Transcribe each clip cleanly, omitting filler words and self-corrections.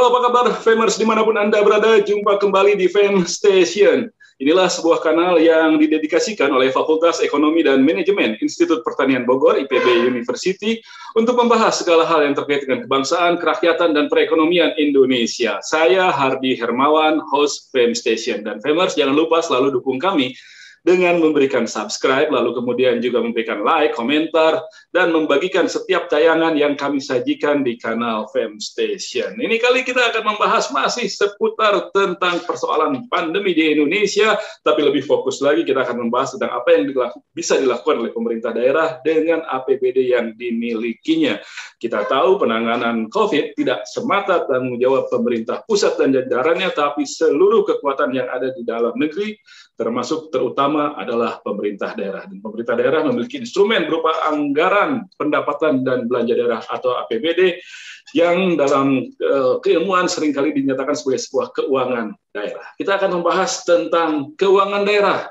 Halo, apa kabar Famers dimanapun Anda berada, jumpa kembali di Fam Station. Inilah sebuah kanal yang didedikasikan oleh Fakultas Ekonomi dan Manajemen Institut Pertanian Bogor, IPB University, untuk membahas segala hal yang terkait dengan kebangsaan, kerakyatan, dan perekonomian Indonesia. Saya Hardi Hermawan, host Fam Station. Dan Famers, jangan lupa selalu dukung kami dengan memberikan subscribe, lalu kemudian juga memberikan like, komentar, dan membagikan setiap tayangan yang kami sajikan di kanal Fam Station. Ini kali kita akan membahas masih seputar tentang persoalan pandemi di Indonesia, tapi lebih fokus lagi kita akan membahas tentang apa yang bisa dilakukan oleh pemerintah daerah dengan APBD yang dimilikinya. Kita tahu penanganan COVID tidak semata tanggung jawab pemerintah pusat dan jajarannya, tapi seluruh kekuatan yang ada di dalam negeri, termasuk terutama adalah pemerintah daerah. Dan pemerintah daerah memiliki instrumen berupa anggaran pendapatan dan belanja daerah atau APBD yang dalam keilmuan seringkali dinyatakan sebagai sebuah keuangan daerah. Kita akan membahas tentang keuangan daerah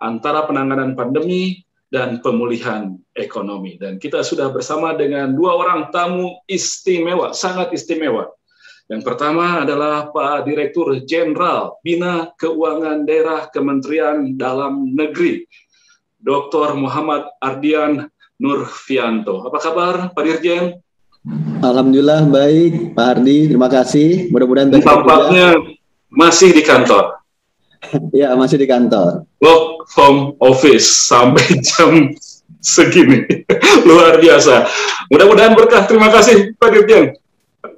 antara penanganan pandemi dan pemulihan ekonomi. Dan kita sudah bersama dengan dua orang tamu istimewa, sangat istimewa. Yang pertama adalah Pak Direktur Jenderal Bina Keuangan Daerah Kementerian Dalam Negeri, Dr. Muhammad Ardian Nurfianto. Apa kabar, Pak Dirjen? Alhamdulillah baik, Pak Hardi. Terima kasih. Mudah-mudahan tampaknya masih di kantor. Ya, masih di kantor. Work from office sampai jam segini. Luar biasa. Mudah-mudahan berkah. Terima kasih, Pak Dirjen,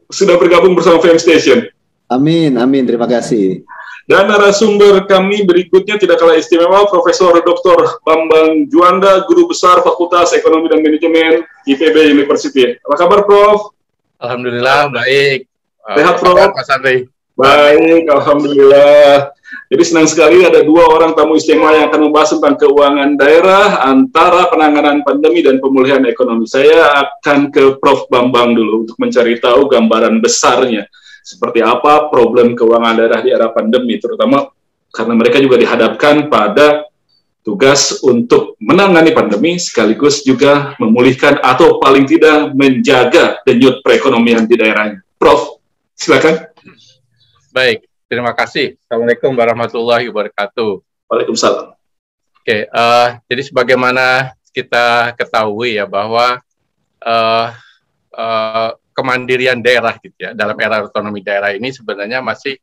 sudah bergabung bersama Fam Station. Amin, amin, terima kasih. Dan narasumber kami berikutnya tidak kalah istimewa, Profesor Dr. Bambang Juanda, Guru Besar Fakultas Ekonomi dan Manajemen IPB University. Apa kabar, Prof? Alhamdulillah, baik. Sehat, Prof? Mas Andri. Baik, Alhamdulillah. Jadi senang sekali ada dua orang tamu istimewa yang akan membahas tentang keuangan daerah antara penanganan pandemi dan pemulihan ekonomi. Saya akan ke Prof. Bambang dulu untuk mencari tahu gambaran besarnya. Seperti apa problem keuangan daerah di era pandemi, terutama karena mereka juga dihadapkan pada tugas untuk menangani pandemi sekaligus juga memulihkan atau paling tidak menjaga denyut perekonomian di daerahnya. Prof, silakan. Baik. Terima kasih. Assalamualaikum warahmatullahi wabarakatuh. Waalaikumsalam. Oke, jadi sebagaimana kita ketahui ya bahwa kemandirian daerah gitu ya dalam era otonomi daerah ini sebenarnya masih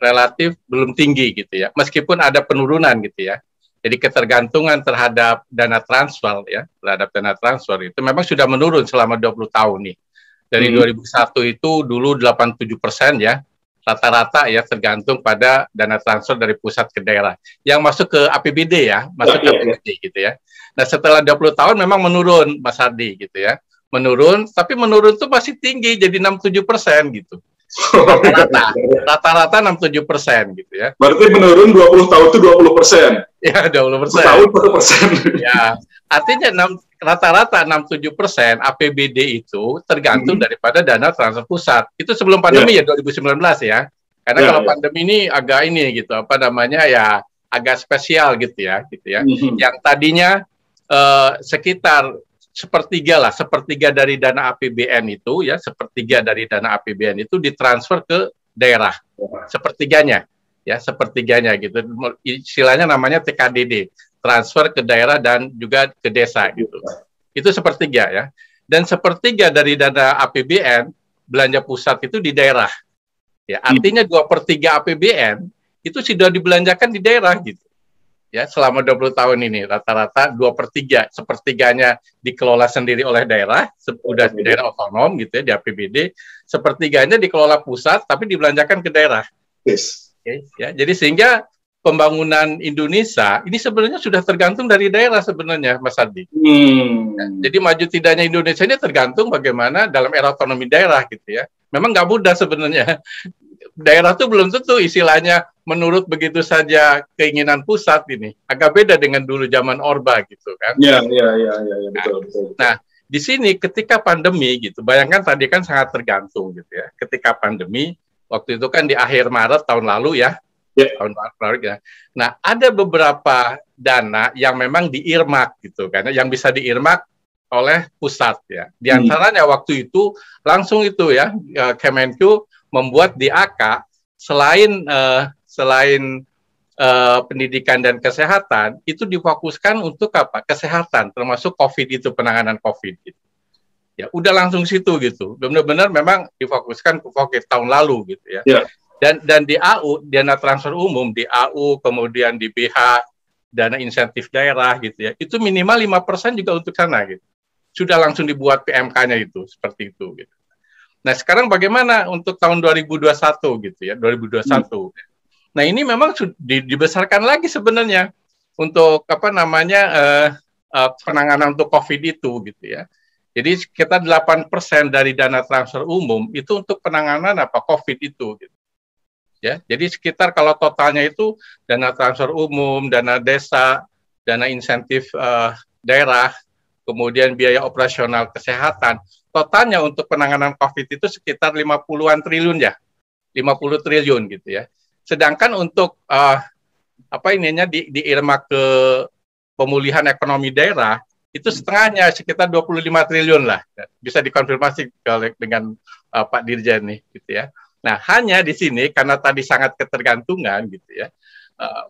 relatif belum tinggi gitu ya. Meskipun ada penurunan gitu ya. Jadi ketergantungan terhadap dana transfer ya, terhadap dana transfer itu memang sudah menurun selama 20 tahun nih. Dari 2001 itu dulu 87% ya. Rata-rata ya tergantung pada dana transfer dari pusat ke daerah yang masuk ke APBD ya, masuk ke APBD gitu ya. Nah setelah 20 tahun memang menurun, Mas Hardi gitu ya, menurun, tapi menurun tuh masih tinggi jadi 67% gitu. Rata-rata 67% gitu ya. Berarti menurun 20 tahun itu 20%. Ya 20%. Tahun 1%. Ya artinya rata-rata 67% APBD itu tergantung daripada dana transfer pusat. Itu sebelum pandemi ya 2019 ya. Karena kalau pandemi ini agak ini gitu, apa namanya ya agak spesial gitu ya. Yang tadinya sekitar sepertiga dari dana APBN itu ya, sepertiga dari dana APBN itu ditransfer ke daerah. Sepertiganya gitu. Istilahnya namanya TKDD. Transfer ke daerah dan juga ke desa gitu. Itu sepertiga ya. Dan sepertiga dari dana APBN belanja pusat itu di daerah. Ya, artinya 2/3 APBN itu sudah dibelanjakan di daerah gitu. Ya, selama 20 tahun ini rata-rata 2/3, sepertiganya dikelola sendiri oleh daerah, sudah di daerah otonom gitu ya di APBD, sepertiganya dikelola pusat tapi dibelanjakan ke daerah. Ya, jadi sehingga pembangunan Indonesia ini sebenarnya sudah tergantung dari daerah sebenarnya, Mas Adi. Ya, jadi maju tidaknya Indonesia ini tergantung bagaimana dalam era otonomi daerah gitu ya. Memang nggak mudah sebenarnya. Daerah tuh belum tentu istilahnya menurut begitu saja keinginan pusat ini. Agak beda dengan dulu zaman Orba gitu kan. Iya, betul. Nah, di sini ketika pandemi gitu, bayangkan tadi kan sangat tergantung gitu ya. Ketika pandemi, waktu itu kan di akhir Maret tahun lalu ya. Tahun lalu ya. Nah, ada beberapa dana yang memang diirmak gitu kan, yang bisa diirmak oleh pusat ya. Di antaranya waktu itu langsung itu ya, Kemenq membuat DAK selain pendidikan dan kesehatan itu difokuskan untuk apa? Kesehatan, termasuk COVID itu, penanganan COVID gitu. Ya, udah langsung situ gitu. Benar-benar memang difokuskan ke COVID tahun lalu gitu ya. Yeah. Dan di AU, dana transfer umum, di AU, kemudian di BH, dana insentif daerah gitu ya. Itu minimal 5% juga untuk sana gitu. Sudah langsung dibuat PMK-nya itu, seperti itu gitu. Nah, sekarang bagaimana untuk tahun 2021 gitu ya, 2021. Nah, ini memang dibesarkan lagi sebenarnya untuk penanganan untuk COVID itu gitu ya. Jadi sekitar 8% dari dana transfer umum itu untuk penanganan COVID itu gitu. Ya, jadi sekitar kalau totalnya itu dana transfer umum, dana desa, dana insentif daerah, kemudian biaya operasional kesehatan, totalnya untuk penanganan COVID itu sekitar 50-an triliun ya. 50 triliun gitu ya. Sedangkan untuk diirma ke pemulihan ekonomi daerah itu setengahnya, sekitar 25 triliun lah. Bisa dikonfirmasi dengan Pak Dirjen nih gitu ya. Nah, hanya di sini karena tadi sangat ketergantungan gitu ya.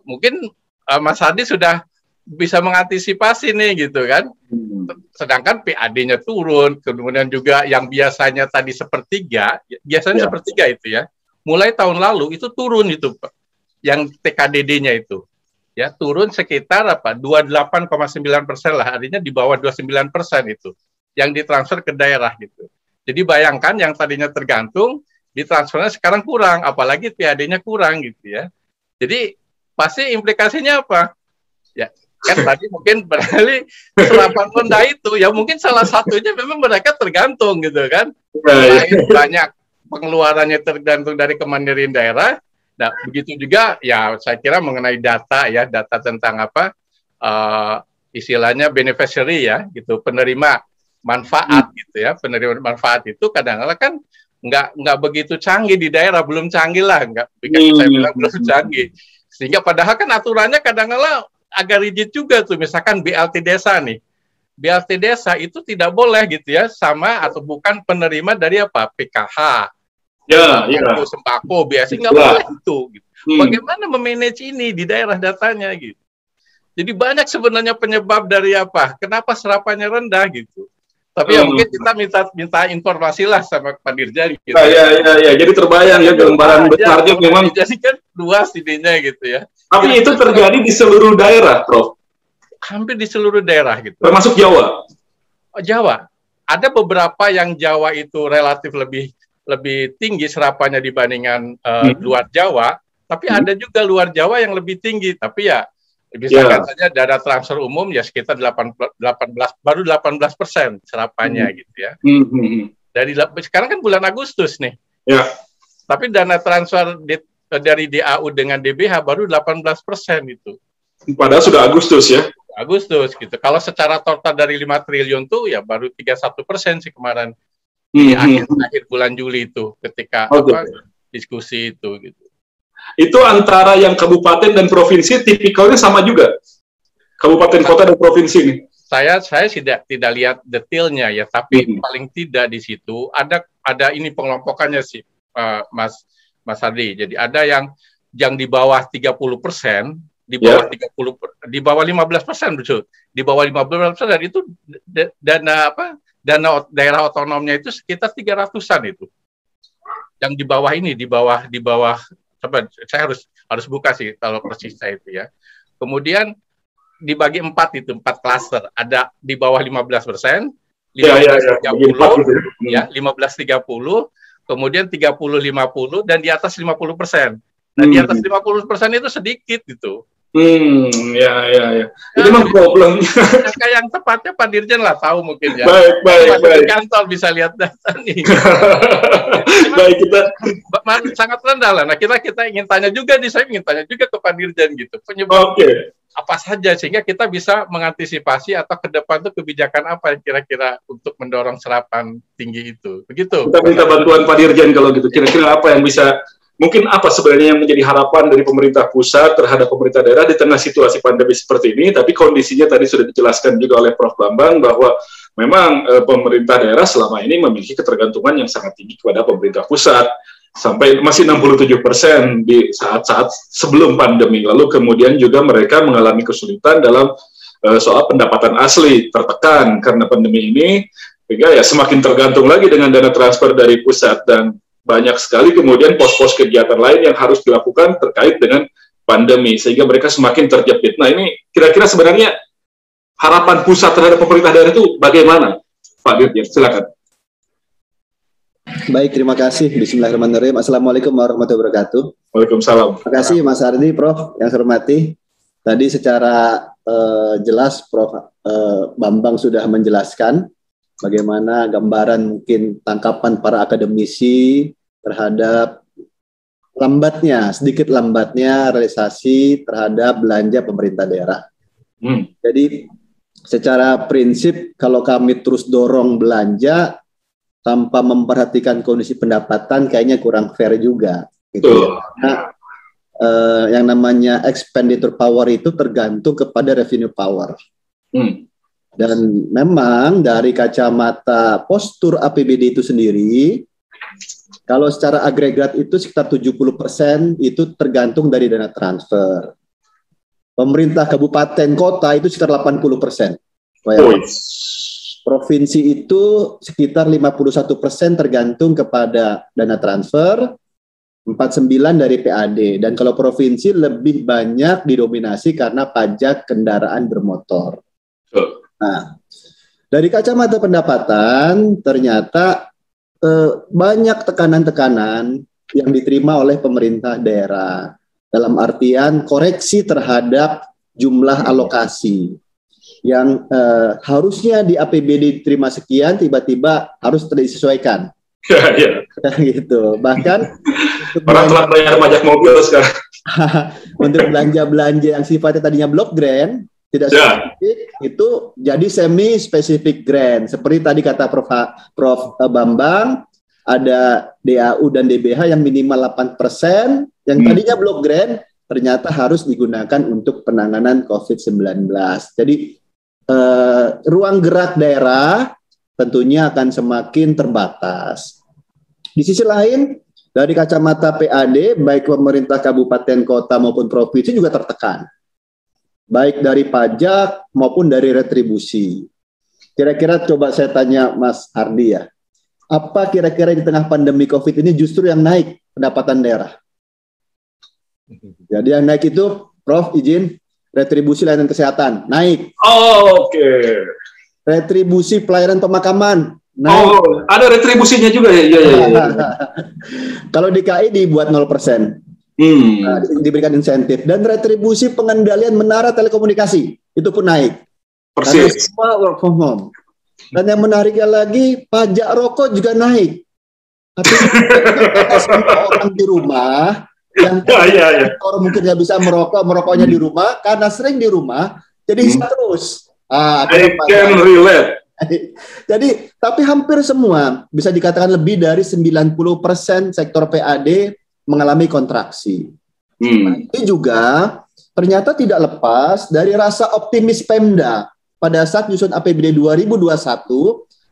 Mungkin Mas Hadi sudah bisa mengantisipasi nih gitu kan. Sedangkan PAD-nya turun, kemudian juga yang biasanya tadi sepertiga sepertiga itu ya. Mulai tahun lalu itu turun itu Pak. Yang TKDD-nya itu. Ya, turun sekitar 28,9% lah, artinya di bawah 29% itu yang ditransfer ke daerah gitu. Jadi bayangkan yang tadinya tergantung ditransfernya sekarang kurang, apalagi PAD-nya kurang gitu ya. Jadi pasti implikasinya apa? Ya, kan tadi mungkin berarti serapan rendah itu ya mungkin salah satunya memang mereka tergantung gitu kan. Banyak pengeluarannya tergantung dari kemandirian daerah. Nah, begitu juga ya saya kira mengenai data tentang istilahnya beneficiary ya gitu, penerima manfaat gitu ya. Penerima manfaat itu kadang-kadang kan nggak begitu canggih di daerah, belum canggih lah, saya bilang belum canggih. Sehingga padahal kan aturannya kadang-kadang agak rigid juga tuh, misalkan BLT desa nih. BLT desa itu tidak boleh gitu ya, sama atau bukan penerima dari PKH. Sembako biasanya nggak boleh itu. Gitu. Bagaimana memanage ini di daerah datanya gitu. Jadi banyak sebenarnya penyebab dari kenapa serapannya rendah gitu. Tapi ya mungkin kita minta informasi lah sama Pak Dirjen gitu. Ya. Jadi terbayang ya gambaran besarnya memang. Jadi kan luas idenya gitu ya. Tapi itu terjadi di seluruh daerah, Prof. Hampir di seluruh daerah gitu. Termasuk Jawa. Jawa. Ada beberapa yang Jawa itu relatif lebih tinggi serapannya dibandingkan luar Jawa, tapi ada juga luar Jawa yang lebih tinggi, tapi ya misalkan saja dana transfer umum ya sekitar 18% serapannya gitu ya. Dari sekarang kan bulan Agustus nih. Ya. Tapi dana transfer dari DAU dengan DBH baru 18% itu. Padahal sudah Agustus ya. Agustus gitu. Kalau secara total dari 5 triliun tuh ya baru 31% sih kemarin. Di akhir bulan Juli itu ketika diskusi itu gitu. Itu antara yang kabupaten dan provinsi tipikalnya sama juga. Kabupaten, kota dan provinsi nih. Saya tidak lihat detailnya ya, tapi paling tidak di situ ada ini pengelompokannya sih Mas Hadi. Jadi ada yang di bawah 30%, di bawah 30, di bawah 15% betul. Di bawah 15% dan itu dana daerah otonomnya itu sekitar 300-an itu. Yang di bawah ini, di bawah saya harus buka sih kalau persisnya itu ya. Kemudian dibagi 4 klaster. Ada di bawah 15%, 15-30, 15-30, kemudian 30-50 dan di atas 50%. Nah, di atas 50% itu sedikit gitu. Ya. Itu memang problem. Kayak yang tepatnya Pak Dirjen lah tahu mungkin ya. Baik. Di kantor bisa lihat data nih. Baik, kita sangat rendah lah. Nah, kita ingin tanya juga saya ingin tanya juga ke Pak Dirjen gitu. Penyebab apa saja sehingga kita bisa mengantisipasi atau ke depan tuh kebijakan apa yang kira-kira untuk mendorong serapan tinggi itu. Begitu. Kita minta bantuan Pak Dirjen kalau gitu. Kira-kira apa yang bisa, mungkin apa sebenarnya yang menjadi harapan dari pemerintah pusat terhadap pemerintah daerah di tengah situasi pandemi seperti ini, tapi kondisinya tadi sudah dijelaskan juga oleh Prof. Bambang bahwa memang pemerintah daerah selama ini memiliki ketergantungan yang sangat tinggi kepada pemerintah pusat, sampai masih 67% di saat-saat sebelum pandemi. Lalu kemudian juga mereka mengalami kesulitan dalam soal pendapatan asli, tertekan karena pandemi ini, sehingga ya semakin tergantung lagi dengan dana transfer dari pusat, dan banyak sekali kemudian pos-pos kegiatan lain yang harus dilakukan terkait dengan pandemi, sehingga mereka semakin terjepit. Nah, ini kira-kira sebenarnya harapan pusat terhadap pemerintah daerah itu bagaimana, Pak Dirjen? Silakan. Baik, terima kasih. Bismillahirrahmanirrahim. Assalamualaikum warahmatullahi wabarakatuh. Waalaikumsalam. Terima kasih Mas Ardi, Prof. Yang saya hormati. Tadi secara jelas Prof. Bambang sudah menjelaskan bagaimana gambaran mungkin tangkapan para akademisi terhadap sedikit lambatnya realisasi terhadap belanja pemerintah daerah. Jadi secara prinsip kalau kami terus dorong belanja tanpa memperhatikan kondisi pendapatan kayaknya kurang fair juga, gitu ya. Karena yang namanya expenditure power itu tergantung kepada revenue power. Dan memang dari kacamata postur APBD itu sendiri, kalau secara agregat itu sekitar 70% itu tergantung dari dana transfer. Pemerintah kabupaten kota itu sekitar 80%. Provinsi itu sekitar 51% tergantung kepada dana transfer, 49% dari PAD, dan kalau provinsi lebih banyak didominasi karena pajak kendaraan bermotor. Nah, dari kacamata pendapatan ternyata banyak tekanan-tekanan yang diterima oleh pemerintah daerah dalam artian koreksi terhadap jumlah alokasi yang harusnya di APBD diterima sekian, tiba-tiba harus disesuaikan. Ya. Gitu. Bahkan orang telah bayar pajak mobil sekarang. untuk belanja-belanja yang sifatnya tadinya block grant, tidak spesifik, itu jadi semi spesifik grant. Seperti tadi kata Prof. Bambang, ada DAU dan DBH yang minimal 8%, yang tadinya block grant ternyata harus digunakan untuk penanganan COVID-19. Jadi ruang gerak daerah tentunya akan semakin terbatas. Di sisi lain, dari kacamata PAD, baik pemerintah kabupaten, kota maupun provinsi juga tertekan, baik dari pajak maupun dari retribusi. Kira-kira coba saya tanya Mas Ardi ya, apa kira-kira di tengah pandemi COVID ini justru yang naik pendapatan daerah? Jadi yang naik itu, Prof, izin, retribusi layanan kesehatan naik. Oke. Retribusi pelayanan pemakaman naik. Ada retribusinya juga ya. Iya. Kalau DKI dibuat 0%. Diberikan insentif, dan retribusi pengendalian menara telekomunikasi itu pun naik. Persis. Karena semua work from home. Dan yang menariknya lagi, pajak rokok juga naik. Tapi semua orang di rumah yang orang mungkin nggak bisa merokoknya di rumah karena sering di rumah, jadi bisa terus. I can relate. Jadi, tapi hampir semua bisa dikatakan lebih dari 90% sektor PAD mengalami kontraksi. Ini juga ternyata tidak lepas dari rasa optimis Pemda pada saat nyusun APBD 2021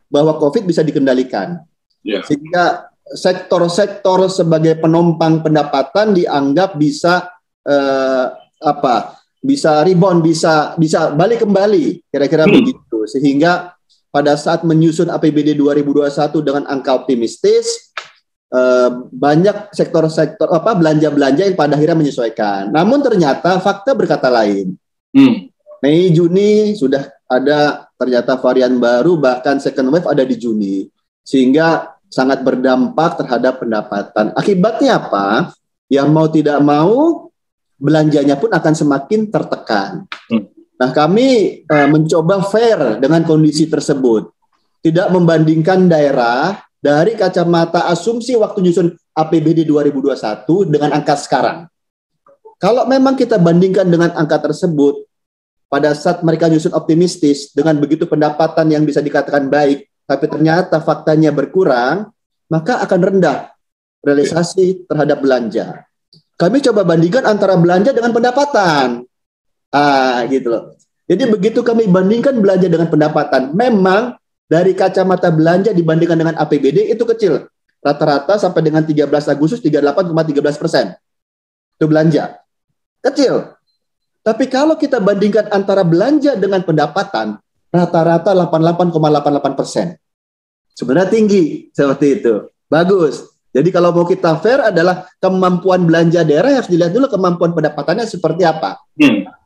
bahwa COVID bisa dikendalikan. Sehingga sektor-sektor sebagai penopang pendapatan dianggap bisa bisa rebound, bisa balik kembali, kira-kira begitu. Sehingga pada saat menyusun APBD 2021 dengan angka optimistis, banyak sektor-sektor belanja-belanja yang pada akhirnya menyesuaikan. Namun ternyata fakta berkata lain. Mei, Juni sudah ada ternyata varian baru, bahkan second wave ada di Juni, sehingga sangat berdampak terhadap pendapatan. Akibatnya apa? Yang mau tidak mau, belanjanya pun akan semakin tertekan. Nah, kami mencoba fair dengan kondisi tersebut. Tidak membandingkan daerah dari kacamata asumsi waktu nyusun APBD 2021 dengan angka sekarang. Kalau memang kita bandingkan dengan angka tersebut, pada saat mereka nyusun optimistis, dengan begitu pendapatan yang bisa dikatakan baik, tapi ternyata faktanya berkurang, maka akan rendah realisasi terhadap belanja. Kami coba bandingkan antara belanja dengan pendapatan. Gitu loh. Jadi begitu kami bandingkan belanja dengan pendapatan, memang dari kacamata belanja dibandingkan dengan APBD itu kecil. Rata-rata sampai dengan 13 Agustus 38,13%. Itu belanja. Kecil. Tapi kalau kita bandingkan antara belanja dengan pendapatan, rata-rata 88,88%. Sebenarnya tinggi seperti itu. Bagus. Jadi kalau mau kita fair adalah kemampuan belanja daerah harus dilihat dulu kemampuan pendapatannya seperti apa.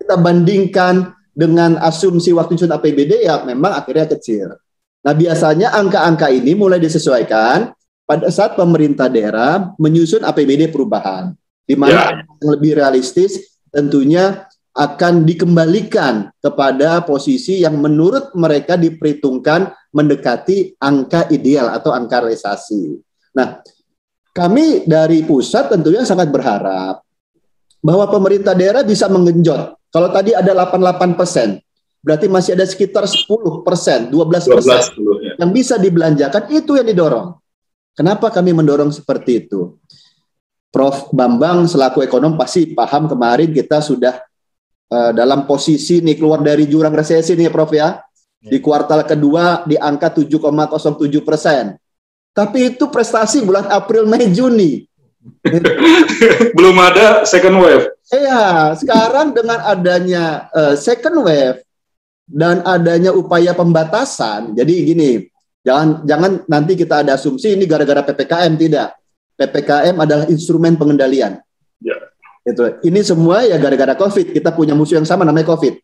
Kita bandingkan dengan asumsi waktu nyusun APBD ya memang akhirnya kecil. Nah biasanya angka-angka ini mulai disesuaikan pada saat pemerintah daerah menyusun APBD perubahan. Di mana yang lebih realistis tentunya akan dikembalikan kepada posisi yang menurut mereka diperhitungkan mendekati angka ideal atau angka realisasi. Nah, kami dari pusat tentunya sangat berharap bahwa pemerintah daerah bisa menggenjot. Kalau tadi ada 88%, berarti masih ada sekitar 10%, 12% yang bisa dibelanjakan, itu yang didorong. Kenapa kami mendorong seperti itu? Prof. Bambang selaku ekonom pasti paham kemarin kita sudah dalam posisi nih keluar dari jurang resesi nih Prof ya. Di kuartal kedua di angka 7,07%. Tapi itu prestasi bulan April, Mei, Juni. Belum ada second wave. Iya, sekarang dengan adanya second wave dan adanya upaya pembatasan, jadi gini, jangan nanti kita ada asumsi ini gara-gara PPKM, tidak. PPKM adalah instrumen pengendalian. Ya. Itu. Ini semua ya gara-gara COVID. Kita punya musuh yang sama namanya COVID.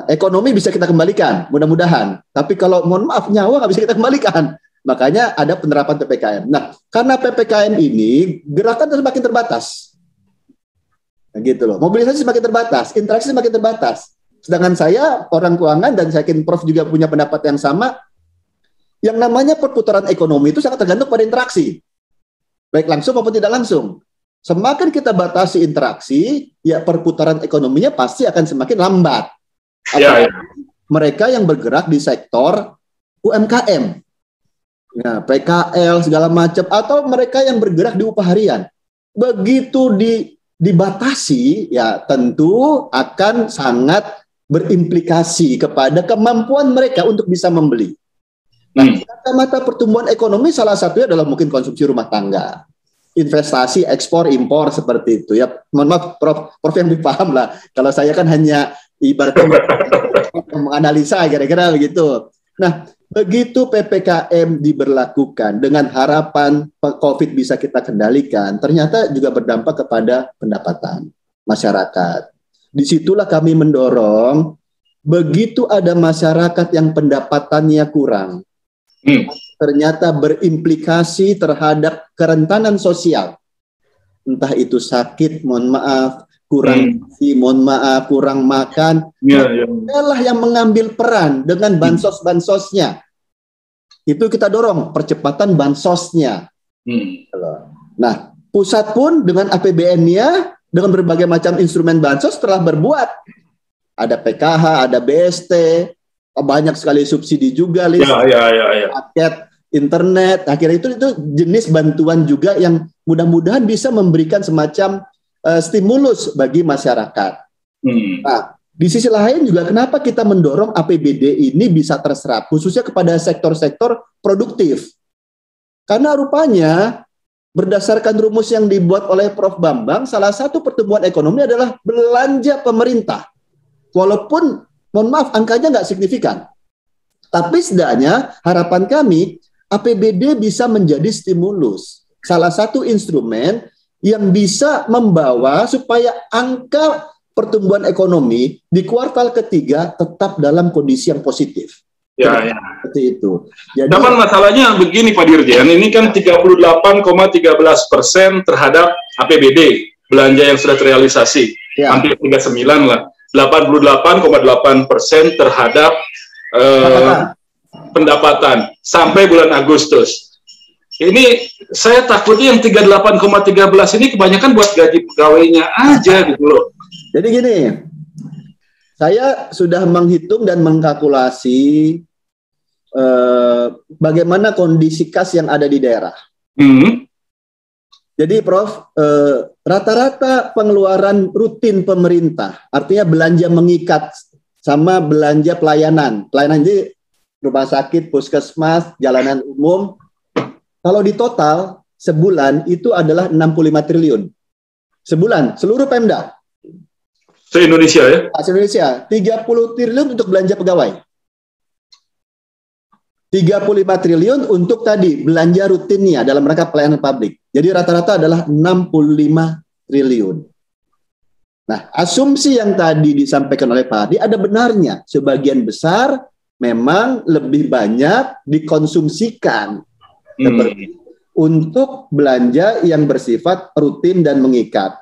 Ekonomi bisa kita kembalikan, mudah-mudahan. Tapi kalau mohon maaf nyawa nggak bisa kita kembalikan. Makanya ada penerapan PPKM. Nah, karena PPKM ini gerakan semakin terbatas. Nah, gitu loh. Mobilisasi semakin terbatas, interaksi semakin terbatas. Sedangkan saya orang keuangan dan saya yakin Prof juga punya pendapat yang sama. Yang namanya perputaran ekonomi itu sangat tergantung pada interaksi. Baik langsung maupun tidak langsung. Semakin kita batasi interaksi, ya perputaran ekonominya pasti akan semakin lambat. Mereka yang bergerak di sektor UMKM. Nah, PKL segala macam atau mereka yang bergerak di upah harian. Begitu dibatasi ya tentu akan sangat berimplikasi kepada kemampuan mereka untuk bisa membeli. Nah, kacamata pertumbuhan ekonomi salah satunya adalah mungkin konsumsi rumah tangga. Investasi, ekspor, impor seperti itu ya. Mohon maaf Prof yang lebih paham lah. Kalau saya kan hanya ibaratnya menganalisa kira-kira begitu. Nah, begitu PPKM diberlakukan dengan harapan COVID bisa kita kendalikan, ternyata juga berdampak kepada pendapatan masyarakat. Disitulah kami mendorong, begitu ada masyarakat yang pendapatannya kurang, ternyata berimplikasi terhadap kerentanan sosial. Entah itu sakit, mohon maaf, kurang mohon maaf, kurang makan. Adalah yang mengambil peran dengan bansos-bansosnya. Itu kita dorong percepatan bansosnya. Nah, pusat pun dengan APBN-nya, dengan berbagai macam instrumen bansos telah berbuat. Ada PKH, ada BST, banyak sekali subsidi juga, paket internet. Akhirnya itu jenis bantuan juga yang mudah-mudahan bisa memberikan semacam stimulus bagi masyarakat. Nah, di sisi lain juga kenapa kita mendorong APBD ini bisa terserap, khususnya kepada sektor-sektor produktif. Karena rupanya berdasarkan rumus yang dibuat oleh Prof. Bambang, salah satu pertumbuhan ekonomi adalah belanja pemerintah. Walaupun, mohon maaf, angkanya nggak signifikan. Tapi setidaknya harapan kami, APBD bisa menjadi stimulus. Salah satu instrumen yang bisa membawa supaya angka pertumbuhan ekonomi di kuartal ketiga tetap dalam kondisi yang positif. Seperti itu. Jadi, dapat masalahnya begini Pak Dirjen, ini kan 38,13% terhadap APBD, belanja yang sudah terrealisasi, hampir 39 lah. 88,8% terhadap pendapatan sampai bulan Agustus. Ini saya takutnya yang 38,13 ini kebanyakan buat gaji pegawainya aja gitu loh. Jadi gini, saya sudah menghitung dan mengkalkulasi bagaimana kondisi kas yang ada di daerah. Jadi Prof, rata-rata pengeluaran rutin pemerintah, artinya belanja mengikat sama belanja pelayanan. Pelayanan ini rumah sakit, puskesmas, jalanan umum. Kalau di total sebulan itu adalah 65 triliun. Sebulan, seluruh Pemda. Se-Indonesia ya? Se-Indonesia, 30 triliun untuk belanja pegawai. 35 triliun untuk tadi belanja rutinnya dalam rangka pelayanan publik. Jadi rata-rata adalah 65 triliun. Nah, asumsi yang tadi disampaikan oleh Pak Hadi ada benarnya. Sebagian besar memang lebih banyak dikonsumsikan untuk belanja yang bersifat rutin dan mengikat.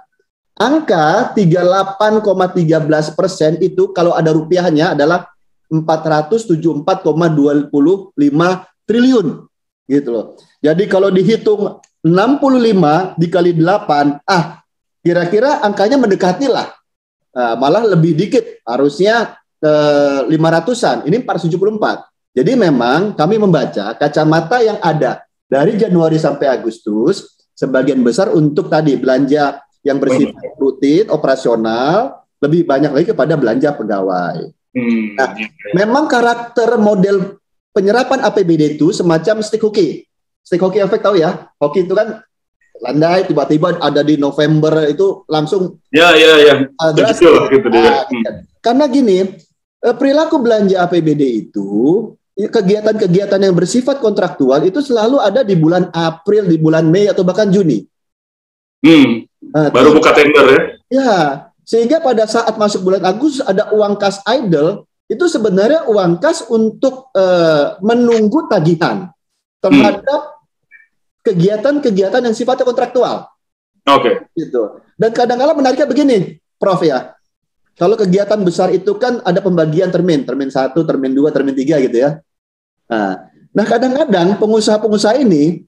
Angka 38,13% itu kalau ada rupiahnya adalah 474,25 triliun gitu loh. Jadi kalau dihitung 65 dikali 8, kira-kira angkanya mendekati lah. Malah lebih dikit, harusnya 500-an. Ini 474. Jadi memang kami membaca kacamata yang ada dari Januari sampai Agustus sebagian besar untuk tadi belanja yang bersifat rutin, operasional, lebih banyak lagi kepada belanja pegawai. Nah, memang karakter model penyerapan APBD itu semacam stick hockey. Stick hockey efek tahu ya? Hoki itu kan landai, tiba-tiba ada di November itu langsung. Ya. Gitu dia. Karena gini, perilaku belanja APBD itu, kegiatan-kegiatan yang bersifat kontraktual itu selalu ada di bulan April, di bulan Mei atau bahkan Juni. Baru buka tender ya? Ya. Sehingga pada saat masuk bulan Agustus ada uang kas idle, itu sebenarnya uang kas untuk menunggu tagihan terhadap kegiatan-kegiatan yang sifatnya kontraktual. Oke. Gitu. Dan kadang-kadang menariknya begini, Prof ya. Kalau kegiatan besar itu kan ada pembagian termin 1, termin 2, termin 3 gitu ya. Nah kadang-kadang pengusaha-pengusaha ini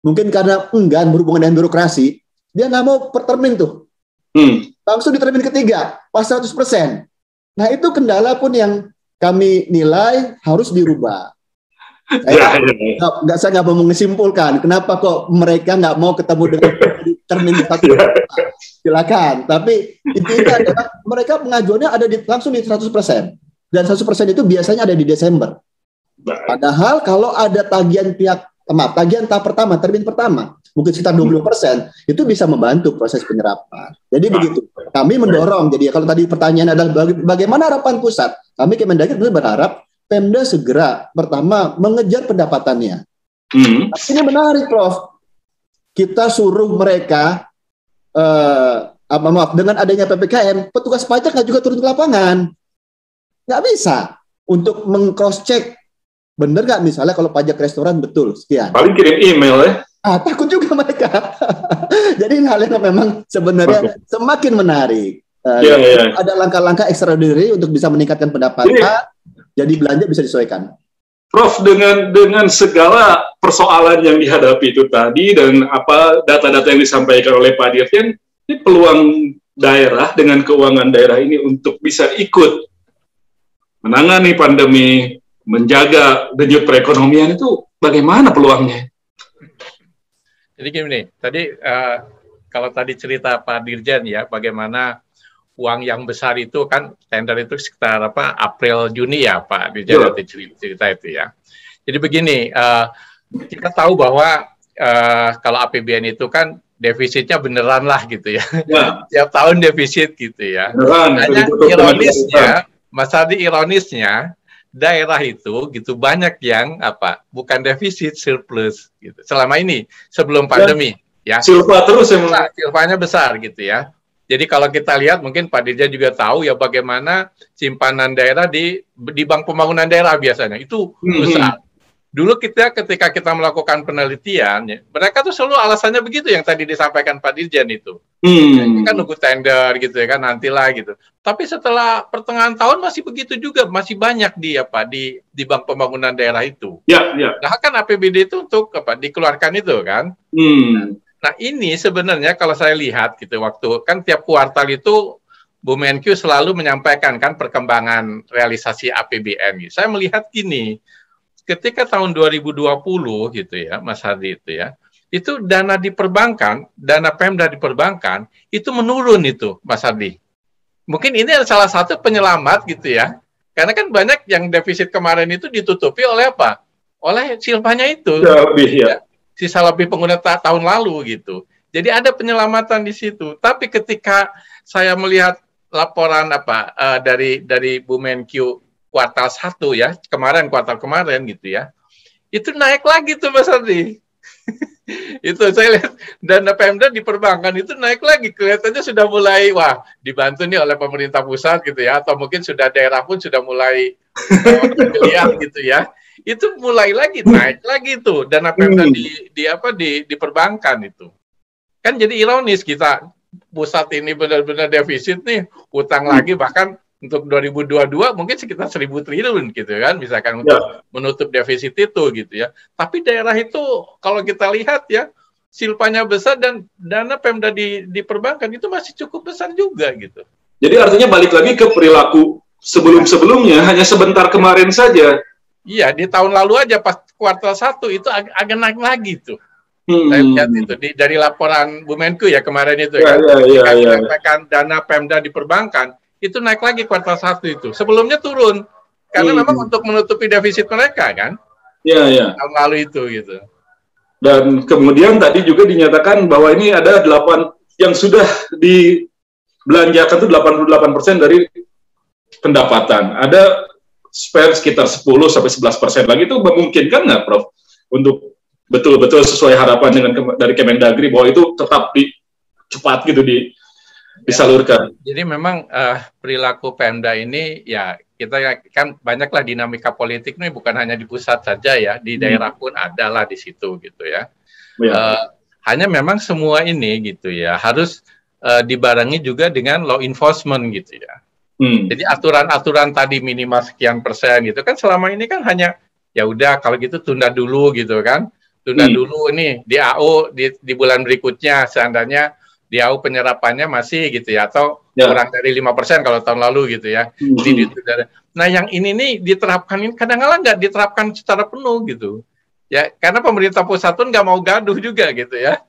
mungkin karena enggan berhubungan dengan birokrasi, dia nggak mau per termin tuh. Langsung di termin ketiga, pas 100%. Nah, itu kendala pun yang kami nilai harus dirubah. Saya nggak mau menyimpulkan kenapa kok mereka nggak mau ketemu dengan termin 100%. Silakan. Tapi intinya adalah mereka pengajuannya ada langsung di 100%. Dan 100% itu biasanya ada di Desember. Padahal kalau ada tagihan tagihan tahap pertama, termin pertama, mungkin sekitar 20%, itu bisa membantu proses penyerapan. Jadi begitu. Kami mendorong, jadi kalau tadi pertanyaan adalah bagaimana harapan pusat, kami Kemendagri berharap Pemda segera pertama mengejar pendapatannya. Ini menarik, Prof. Kita suruh mereka, dengan adanya PPKM, petugas pajak nggak juga turun ke lapangan. Nggak bisa untuk meng-cross-check. Bener nggak misalnya kalau pajak restoran betul sekian? Paling kirim email ya. Takut juga mereka. Jadi hal yang memang sebenarnya semakin menarik. Ada langkah-langkah extraordinary untuk bisa meningkatkan pendapatan. Jadi belanja bisa disesuaikan. Prof, dengan segala persoalan yang dihadapi itu tadi dan apa data-data yang disampaikan oleh Pak Dirjen, ini peluang daerah dengan keuangan daerah ini untuk bisa ikut menangani pandemi, menjaga denyut perekonomian itu bagaimana peluangnya? Jadi gini, tadi kalau tadi cerita Pak Dirjen ya, bagaimana uang yang besar itu kan tender itu sekitar April Juni ya Pak Dirjen nanti cerita itu ya. Jadi begini, kita tahu bahwa kalau APBN itu kan defisitnya beneran lah gitu ya. Tiap tahun defisit gitu ya. Hanya ironisnya, Mas Hadi, ironisnya daerah itu gitu banyak yang bukan defisit, surplus gitu selama ini sebelum pandemi ya. Silpa terus emang. Silpanya besar gitu ya. Jadi kalau kita lihat mungkin Pak Dirjen juga tahu ya bagaimana simpanan daerah di Bank Pembangunan Daerah biasanya itu besar. Dulu ketika kita melakukan penelitian, ya, mereka tuh selalu alasannya begitu yang tadi disampaikan Pak Dirjen itu. Ini kan nunggu tender gitu ya kan nantilah gitu. Tapi setelah pertengahan tahun masih begitu juga, masih banyak di Bank Pembangunan Daerah itu. Nah kan APBD itu untuk dikeluarkan itu kan. Nah ini sebenarnya kalau saya lihat gitu waktu kan tiap kuartal itu Bu Menkyu selalu menyampaikan kan perkembangan realisasi APBN. Saya melihat gini. Ketika tahun 2020 gitu ya, Mas Hadi itu dana di perbankan, dana Pemda di perbankan itu menurun itu, Mas Hadi. Mungkin ini adalah salah satu penyelamat gitu ya, Karena kan banyak yang defisit kemarin itu ditutupi oleh apa? Oleh silpanya itu. Sisa lebih pengguna tahun lalu gitu. Jadi ada penyelamatan di situ. Tapi ketika saya melihat laporan dari Bu Menkyu kuartal 1 ya, kuartal kemarin gitu ya. Itu naik lagi tuh Mas Ardi. Itu saya lihat dana Pemda di perbankan itu naik lagi, kelihatannya sudah mulai dibantu nih oleh pemerintah pusat gitu ya, atau mungkin sudah daerah pun sudah mulai lihat gitu ya. Itu mulai lagi naik lagi tuh dana Pemda di perbankan itu. Kan jadi ironis, kita pusat ini benar-benar defisit nih, utang lagi, bahkan untuk 2022 mungkin sekitar 1.000 triliun gitu kan, misalkan untuk menutup defisit itu gitu ya. Tapi daerah itu kalau kita lihat ya, silpanya besar dan dana Pemda di perbankan itu masih cukup besar juga gitu. Jadi artinya balik lagi ke perilaku sebelum-sebelumnya, hanya sebentar kemarin saja. Iya, di tahun lalu aja pas kuartal 1 itu agak naik lagi tuh. Saya lihat itu dari laporan Bu Menku ya kemarin itu kan dana Pemda di perbankan itu naik lagi kuartal 1 itu. Sebelumnya turun karena memang untuk menutupi defisit mereka kan. Tahun lalu itu gitu. Dan kemudian tadi juga dinyatakan bahwa ini ada 8 yang sudah dibelanjakan itu 88% dari pendapatan. Ada spare sekitar 10-11% lagi, itu memungkinkan nggak Prof untuk betul-betul sesuai harapan dari Kemendagri bahwa itu tetap cepat gitu disalurkan. Jadi memang perilaku Pemda ini ya kita kan banyaklah dinamika politik nih, bukan hanya di pusat saja ya, di daerah pun ada lah di situ gitu ya. Hanya memang semua ini gitu ya harus dibarengi juga dengan law enforcement gitu ya. Jadi aturan-aturan tadi minimal sekian persen gitu kan selama ini kan hanya ya udah kalau gitu tunda dulu gitu kan. Tunda dulu ini di AU di bulan berikutnya seandainya di AU penyerapannya masih gitu ya, atau kurang dari 5% kalau tahun lalu gitu ya. Nah yang ini nih diterapkan ini kadang-kadang nggak diterapkan secara penuh gitu ya, karena pemerintah pusat pun nggak mau gaduh juga gitu ya.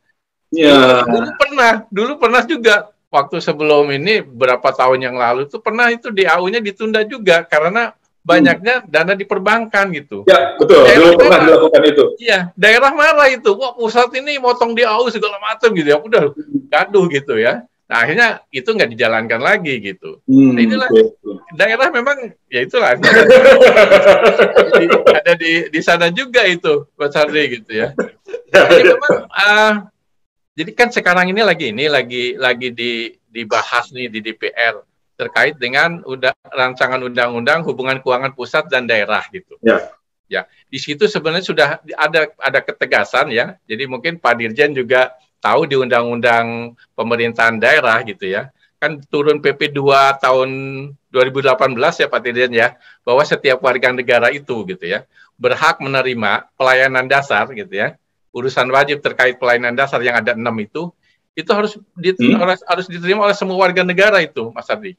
Dulu pernah juga waktu sebelum ini berapa tahun yang lalu tuh pernah itu di AU-nya ditunda juga karena banyaknya dana di perbankan gitu. Ya, betul. Dulu pernah dilakukan itu. Iya, daerah marah itu. Wah, pusat ini motong di AU segala macam gitu ya. Udah gaduh gitu ya. Nah, akhirnya itu nggak dijalankan lagi gitu. Nah, inilah daerah memang ya itulah. ada di sana juga itu, Mas Hardy gitu ya. Jadi memang jadi kan sekarang ini lagi dibahas nih di DPR terkait dengan rancangan undang-undang hubungan keuangan pusat dan daerah gitu. Ya, di situ sebenarnya sudah ada ketegasan ya. Jadi mungkin Pak Dirjen juga tahu di undang-undang pemerintahan daerah gitu ya. Kan turun PP 2 tahun 2018 ya Pak Dirjen ya, bahwa setiap warga negara itu gitu ya berhak menerima pelayanan dasar gitu ya. Urusan wajib terkait pelayanan dasar yang ada 6 itu harus diterima oleh semua warga negara itu, Mas Ardi.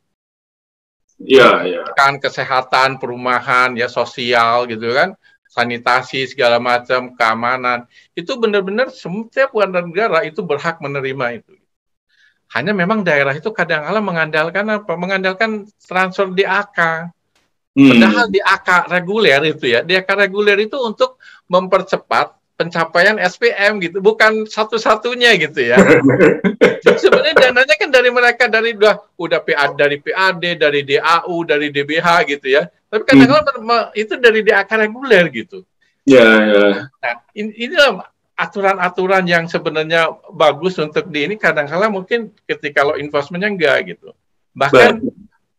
Kan kesehatan, perumahan, ya sosial gitu kan, sanitasi segala macam, keamanan, itu benar-benar setiap warga negara itu berhak menerima itu. Hanya memang daerah itu kadang-kala mengandalkan transfer DAK. Padahal DAK reguler itu ya, DAK reguler itu untuk mempercepat pencapaian SPM gitu, bukan satu-satunya gitu ya. Jadi sebenarnya dananya kan dari mereka udah dari PAD, dari DAU, dari DBH gitu ya. Tapi kadang-kadang itu dari DAK reguler gitu. Nah, inilah aturan-aturan yang sebenarnya bagus untuk ini kadang-kadang mungkin ketika law enforcement-nya enggak gitu.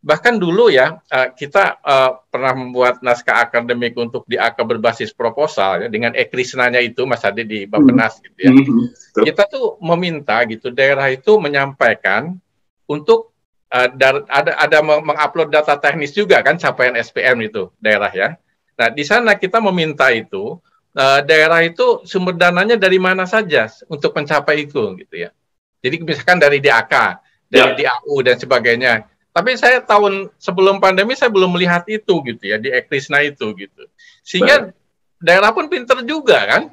Bahkan dulu ya kita pernah membuat naskah akademik untuk DAK berbasis proposal ya, dengan Ekrisnanya itu Mas Adi di Bappenas gitu ya. Kita tuh meminta gitu daerah itu menyampaikan untuk ada mengupload data teknis juga kan capaian SPM itu daerah ya. Nah di sana kita meminta itu daerah itu sumber dananya dari mana saja untuk mencapai itu gitu ya. Jadi misalkan dari DAK, dari DAU dan sebagainya. Tapi saya tahun sebelum pandemi saya belum melihat itu gitu ya di Ekrisna itu gitu. Sehingga daerah pun pinter juga kan.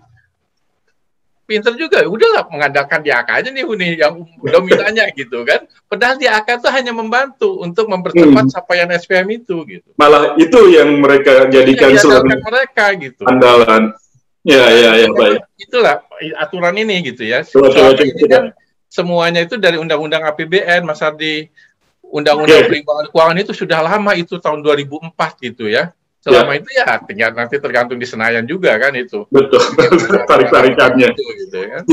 pinter juga, udahlah mengandalkan DAK aja nih yang dominannya gitu kan. Padahal DAK itu hanya membantu untuk mempercepat capaian SPM itu gitu. Malah itu yang mereka jadikan diandalkan mereka gitu. Andalan. Ya, baik. Itulah aturan ini gitu ya. Ini kan semuanya itu dari Undang-Undang APBN, Mas Ardi. Undang-Undang Perimbangan Keuangan itu sudah lama, itu tahun 2004 gitu ya. Selama itu ya tinggal nanti tergantung di Senayan juga kan itu. Betul. Tarik-tarikannya. Gitu, ya.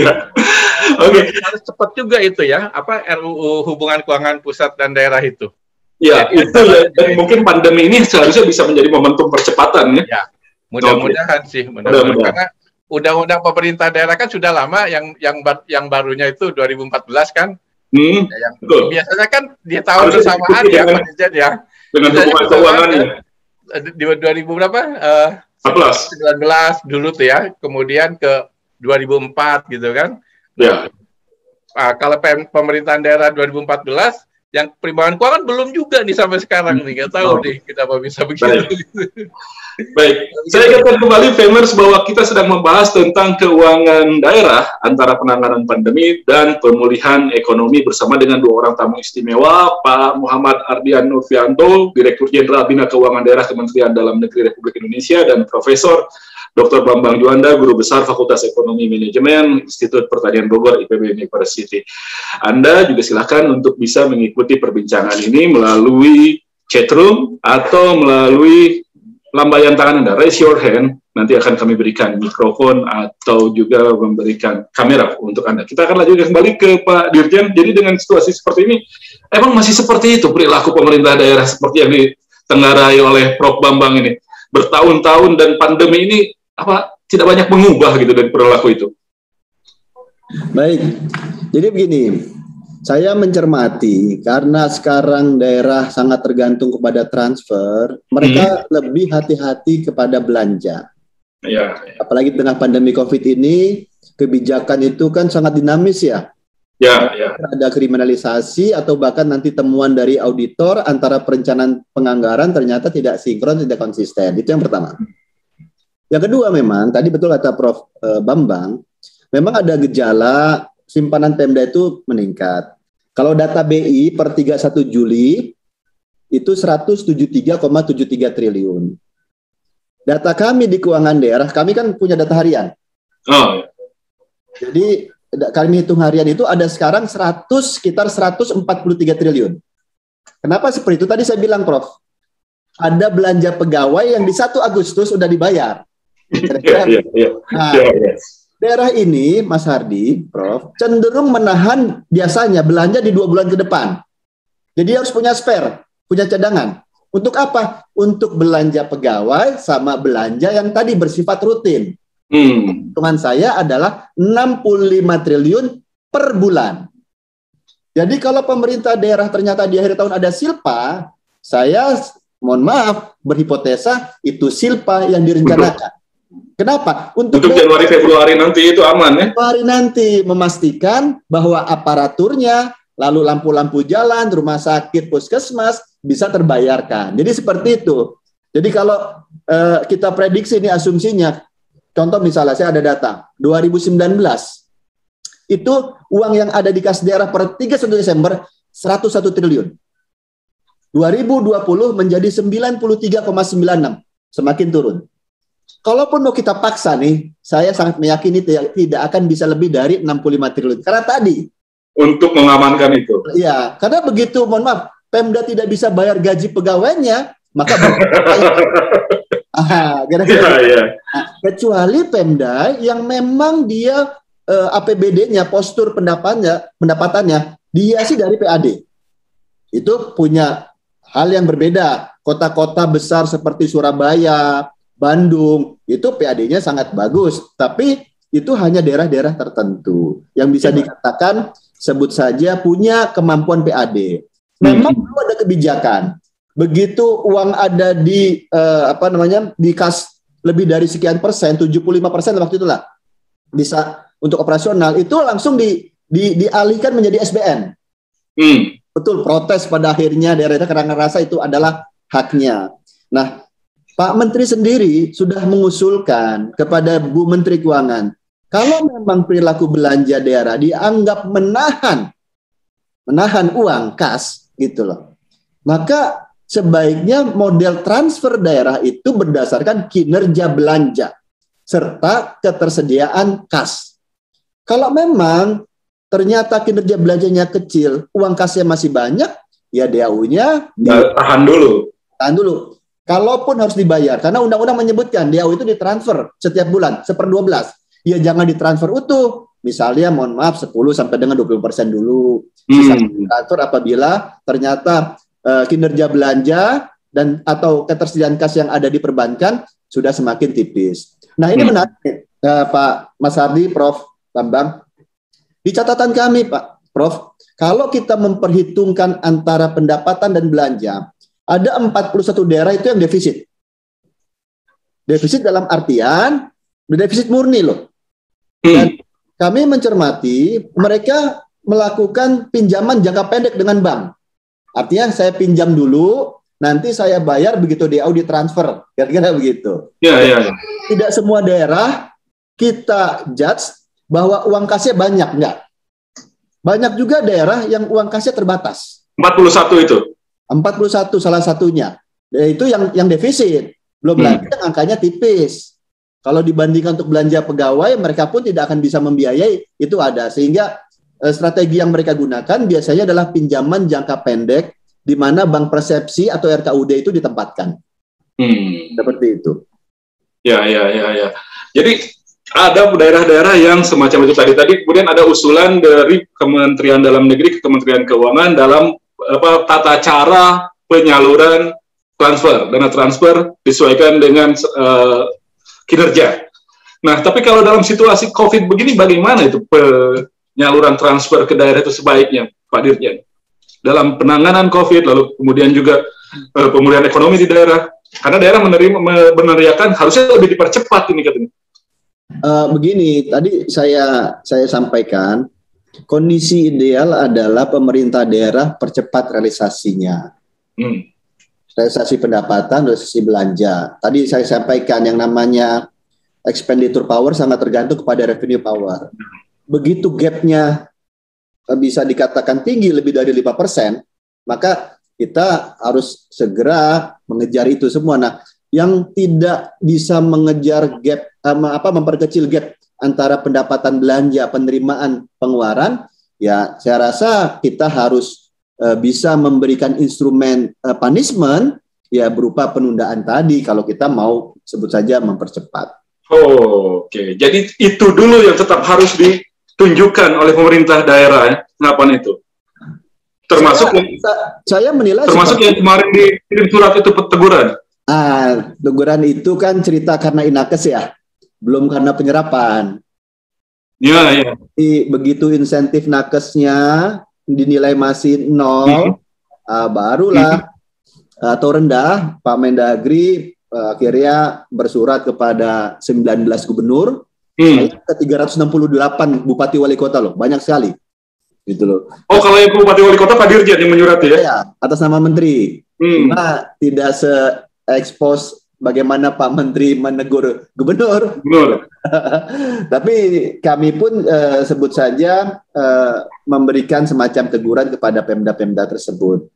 Oke. Harus cepat juga itu ya. Apa RUU Hubungan Keuangan Pusat dan Daerah itu. Ya, itu ya. Dan mungkin pandemi ini seharusnya bisa menjadi momentum percepatan ya. Ya. Mudah-mudahan sih. Mudah-mudahan. Karena undang-undang pemerintah daerah kan sudah lama, yang barunya itu 2014 kan. Betul. Biasanya kan dia tahun bersamaan ya Pak Dirjen ya. Dengan hubungan keuangannya. Di 2000 berapa? 19 dulu tuh ya, kemudian ke 2004 gitu kan. Ya. Kalau pemerintahan daerah 2014, yang perimbangan keuangan belum juga nih sampai sekarang nih, nggak tahu nih kenapa bisa begitu. Baik, saya ingatkan kembali Famers bahwa kita sedang membahas tentang keuangan daerah antara penanganan pandemi dan pemulihan ekonomi bersama dengan dua orang tamu istimewa, Pak Muhammad Ardian Nurfianto, Direktur Jenderal Bina Keuangan Daerah Kementerian Dalam Negeri Republik Indonesia, dan Profesor Dr. Bambang Juanda, Guru Besar Fakultas Ekonomi Manajemen Institut Pertanian Bogor, IPB University. Anda juga silakan untuk bisa mengikuti perbincangan ini melalui chatroom atau melalui lambaian tangan Anda, raise your hand, nanti akan kami berikan mikrofon atau juga memberikan kamera untuk Anda. Kita akan lanjutkan kembali ke Pak Dirjen. Jadi dengan situasi seperti ini, emang masih seperti itu perilaku pemerintah daerah seperti yang ditenggarai oleh Prof. Bambang ini? Bertahun-tahun dan pandemi ini tidak banyak mengubah gitu dari perilaku itu. Baik, jadi begini, saya mencermati karena sekarang daerah sangat tergantung kepada transfer, mereka lebih hati-hati kepada belanja. Ya. Apalagi tengah pandemi COVID ini, kebijakan itu kan sangat dinamis ya. Ya. Ada kriminalisasi atau bahkan nanti temuan dari auditor antara perencanaan penganggaran ternyata tidak sinkron, tidak konsisten. Itu yang pertama. Yang kedua memang, tadi betul kata Prof. Bambang, memang ada gejala simpanan Pemda itu meningkat. Kalau data BI per 31 Juli, itu 173,73 triliun. Data kami di keuangan daerah, kami kan punya data harian. Jadi kami hitung harian itu ada sekarang sekitar 143 triliun. Kenapa seperti itu? Tadi saya bilang, Prof. Ada belanja pegawai yang di 1 Agustus sudah dibayar. Daerah ini, Mas Hardi, Prof, cenderung menahan biasanya belanja di 2 bulan ke depan. Jadi harus punya spare, punya cadangan. Untuk apa? Untuk belanja pegawai sama belanja yang tadi bersifat rutin. Hitungan saya adalah 65 triliun per bulan. Jadi kalau pemerintah daerah ternyata di akhir tahun ada silpa, saya mohon maaf berhipotesa itu silpa yang direncanakan. Kenapa? Untuk Januari Februari nanti itu aman ya? Februari nanti memastikan bahwa aparaturnya, lalu lampu-lampu jalan, rumah sakit, puskesmas bisa terbayarkan. Jadi seperti itu. Jadi kalau kita prediksi ini asumsinya, contoh misalnya saya ada data 2019 itu uang yang ada di kas daerah per 31 Desember 101 triliun. 2020 menjadi 93,96, semakin turun. Kalaupun mau kita paksa nih, saya sangat meyakini tidak akan bisa lebih dari 65 triliun. Karena tadi. Untuk mengamankan itu. Iya, karena begitu, mohon maaf, Pemda tidak bisa bayar gaji pegawainya, maka kecuali Pemda yang memang dia APBD-nya, postur pendapatannya, dia sih dari PAD. Itu punya hal yang berbeda. Kota-kota besar seperti Surabaya, Bandung, itu PAD-nya sangat bagus, tapi itu hanya daerah-daerah tertentu yang bisa dikatakan sebut saja punya kemampuan PAD. Memang perlu ada kebijakan. Begitu uang ada di di kas lebih dari sekian persen, 75% waktu itulah bisa untuk operasional, itu langsung dialihkan menjadi SBN. Betul, protes pada akhirnya daerah karena ngerasa itu adalah haknya. Nah, Pak Menteri sendiri sudah mengusulkan kepada Bu Menteri Keuangan, Kalau memang perilaku belanja daerah dianggap menahan uang kas gitu loh, maka sebaiknya model transfer daerah itu berdasarkan kinerja belanja serta ketersediaan kas. Kalau memang ternyata kinerja belanjanya kecil, uang kasnya masih banyak, ya DAU-nya tahan dulu. Tahan dulu. Kalaupun harus dibayar, karena undang-undang menyebutkan DAU itu ditransfer setiap bulan, 1/12. Ya jangan ditransfer utuh. Misalnya, mohon maaf, 10 sampai dengan 20% dulu. Sisa transfer apabila ternyata kinerja belanja dan atau ketersediaan kas yang ada di perbankan sudah semakin tipis. Nah, ini menarik, Pak Mas Hardi, Prof. Bambang. Di catatan kami, Pak Prof, kalau kita memperhitungkan antara pendapatan dan belanja, ada 41 daerah itu yang defisit. Defisit dalam artian defisit murni loh. Dan kami mencermati mereka melakukan pinjaman jangka pendek dengan bank. Artinya saya pinjam dulu, nanti saya bayar begitu DAU ditransfer. Kira-kira begitu. Ya. Tidak semua daerah kita judge bahwa uang kasnya banyak, enggak. Banyak juga daerah yang uang kasnya terbatas. 41 itu? 41 salah satunya. Itu yang defisit. Belum lagi yang angkanya tipis. Kalau dibandingkan untuk belanja pegawai, mereka pun tidak akan bisa membiayai, itu ada. Sehingga strategi yang mereka gunakan biasanya adalah pinjaman jangka pendek, di mana bank persepsi atau RKUD itu ditempatkan. Seperti itu. Ya. Jadi ada daerah-daerah yang semacam itu tadi. Kemudian ada usulan dari Kementerian Dalam Negeri ke Kementerian Keuangan dalam tata cara penyaluran dana transfer disesuaikan dengan kinerja. Nah, tapi kalau dalam situasi COVID begini, bagaimana itu penyaluran transfer ke daerah itu sebaiknya, Pak Dirjen? Dalam penanganan COVID, lalu kemudian juga pemulihan ekonomi di daerah. Karena daerah meneriakan harusnya lebih dipercepat ini katanya. Begini, tadi saya sampaikan, kondisi ideal adalah pemerintah daerah percepat realisasinya. Realisasi pendapatan, realisasi belanja. Tadi saya sampaikan yang namanya expenditure power sangat tergantung kepada revenue power. Begitu gapnya bisa dikatakan tinggi lebih dari 5%, maka kita harus segera mengejar itu semua. Nah, yang tidak bisa mengejar gap, memperkecil gap antara pendapatan belanja, penerimaan, pengeluaran, ya saya rasa kita harus bisa memberikan instrumen punishment ya berupa penundaan tadi kalau kita mau sebut saja mempercepat. Oke, jadi itu dulu yang tetap harus ditunjukkan oleh pemerintah daerah ya, ngapain itu? Termasuk saya menilai termasuk yang kemarin dikirim surat itu teguran. Teguran itu kan cerita karena inakes ya, belum karena penyerapan. Ya. Begitu insentif nakesnya dinilai masih 0, barulah atau rendah, Pak Mendagri akhirnya bersurat kepada 19 gubernur, ke 368 bupati wali kota loh, banyak sekali. Gitu loh. Oh, kalau yang bupati wali kota Pak Dirjen yang menyurati ya? Ya, atas nama menteri. Cuma tidak se-expose bagaimana Pak Menteri menegur gubernur. Tapi kami pun sebut saja memberikan semacam teguran kepada Pemda-Pemda tersebut.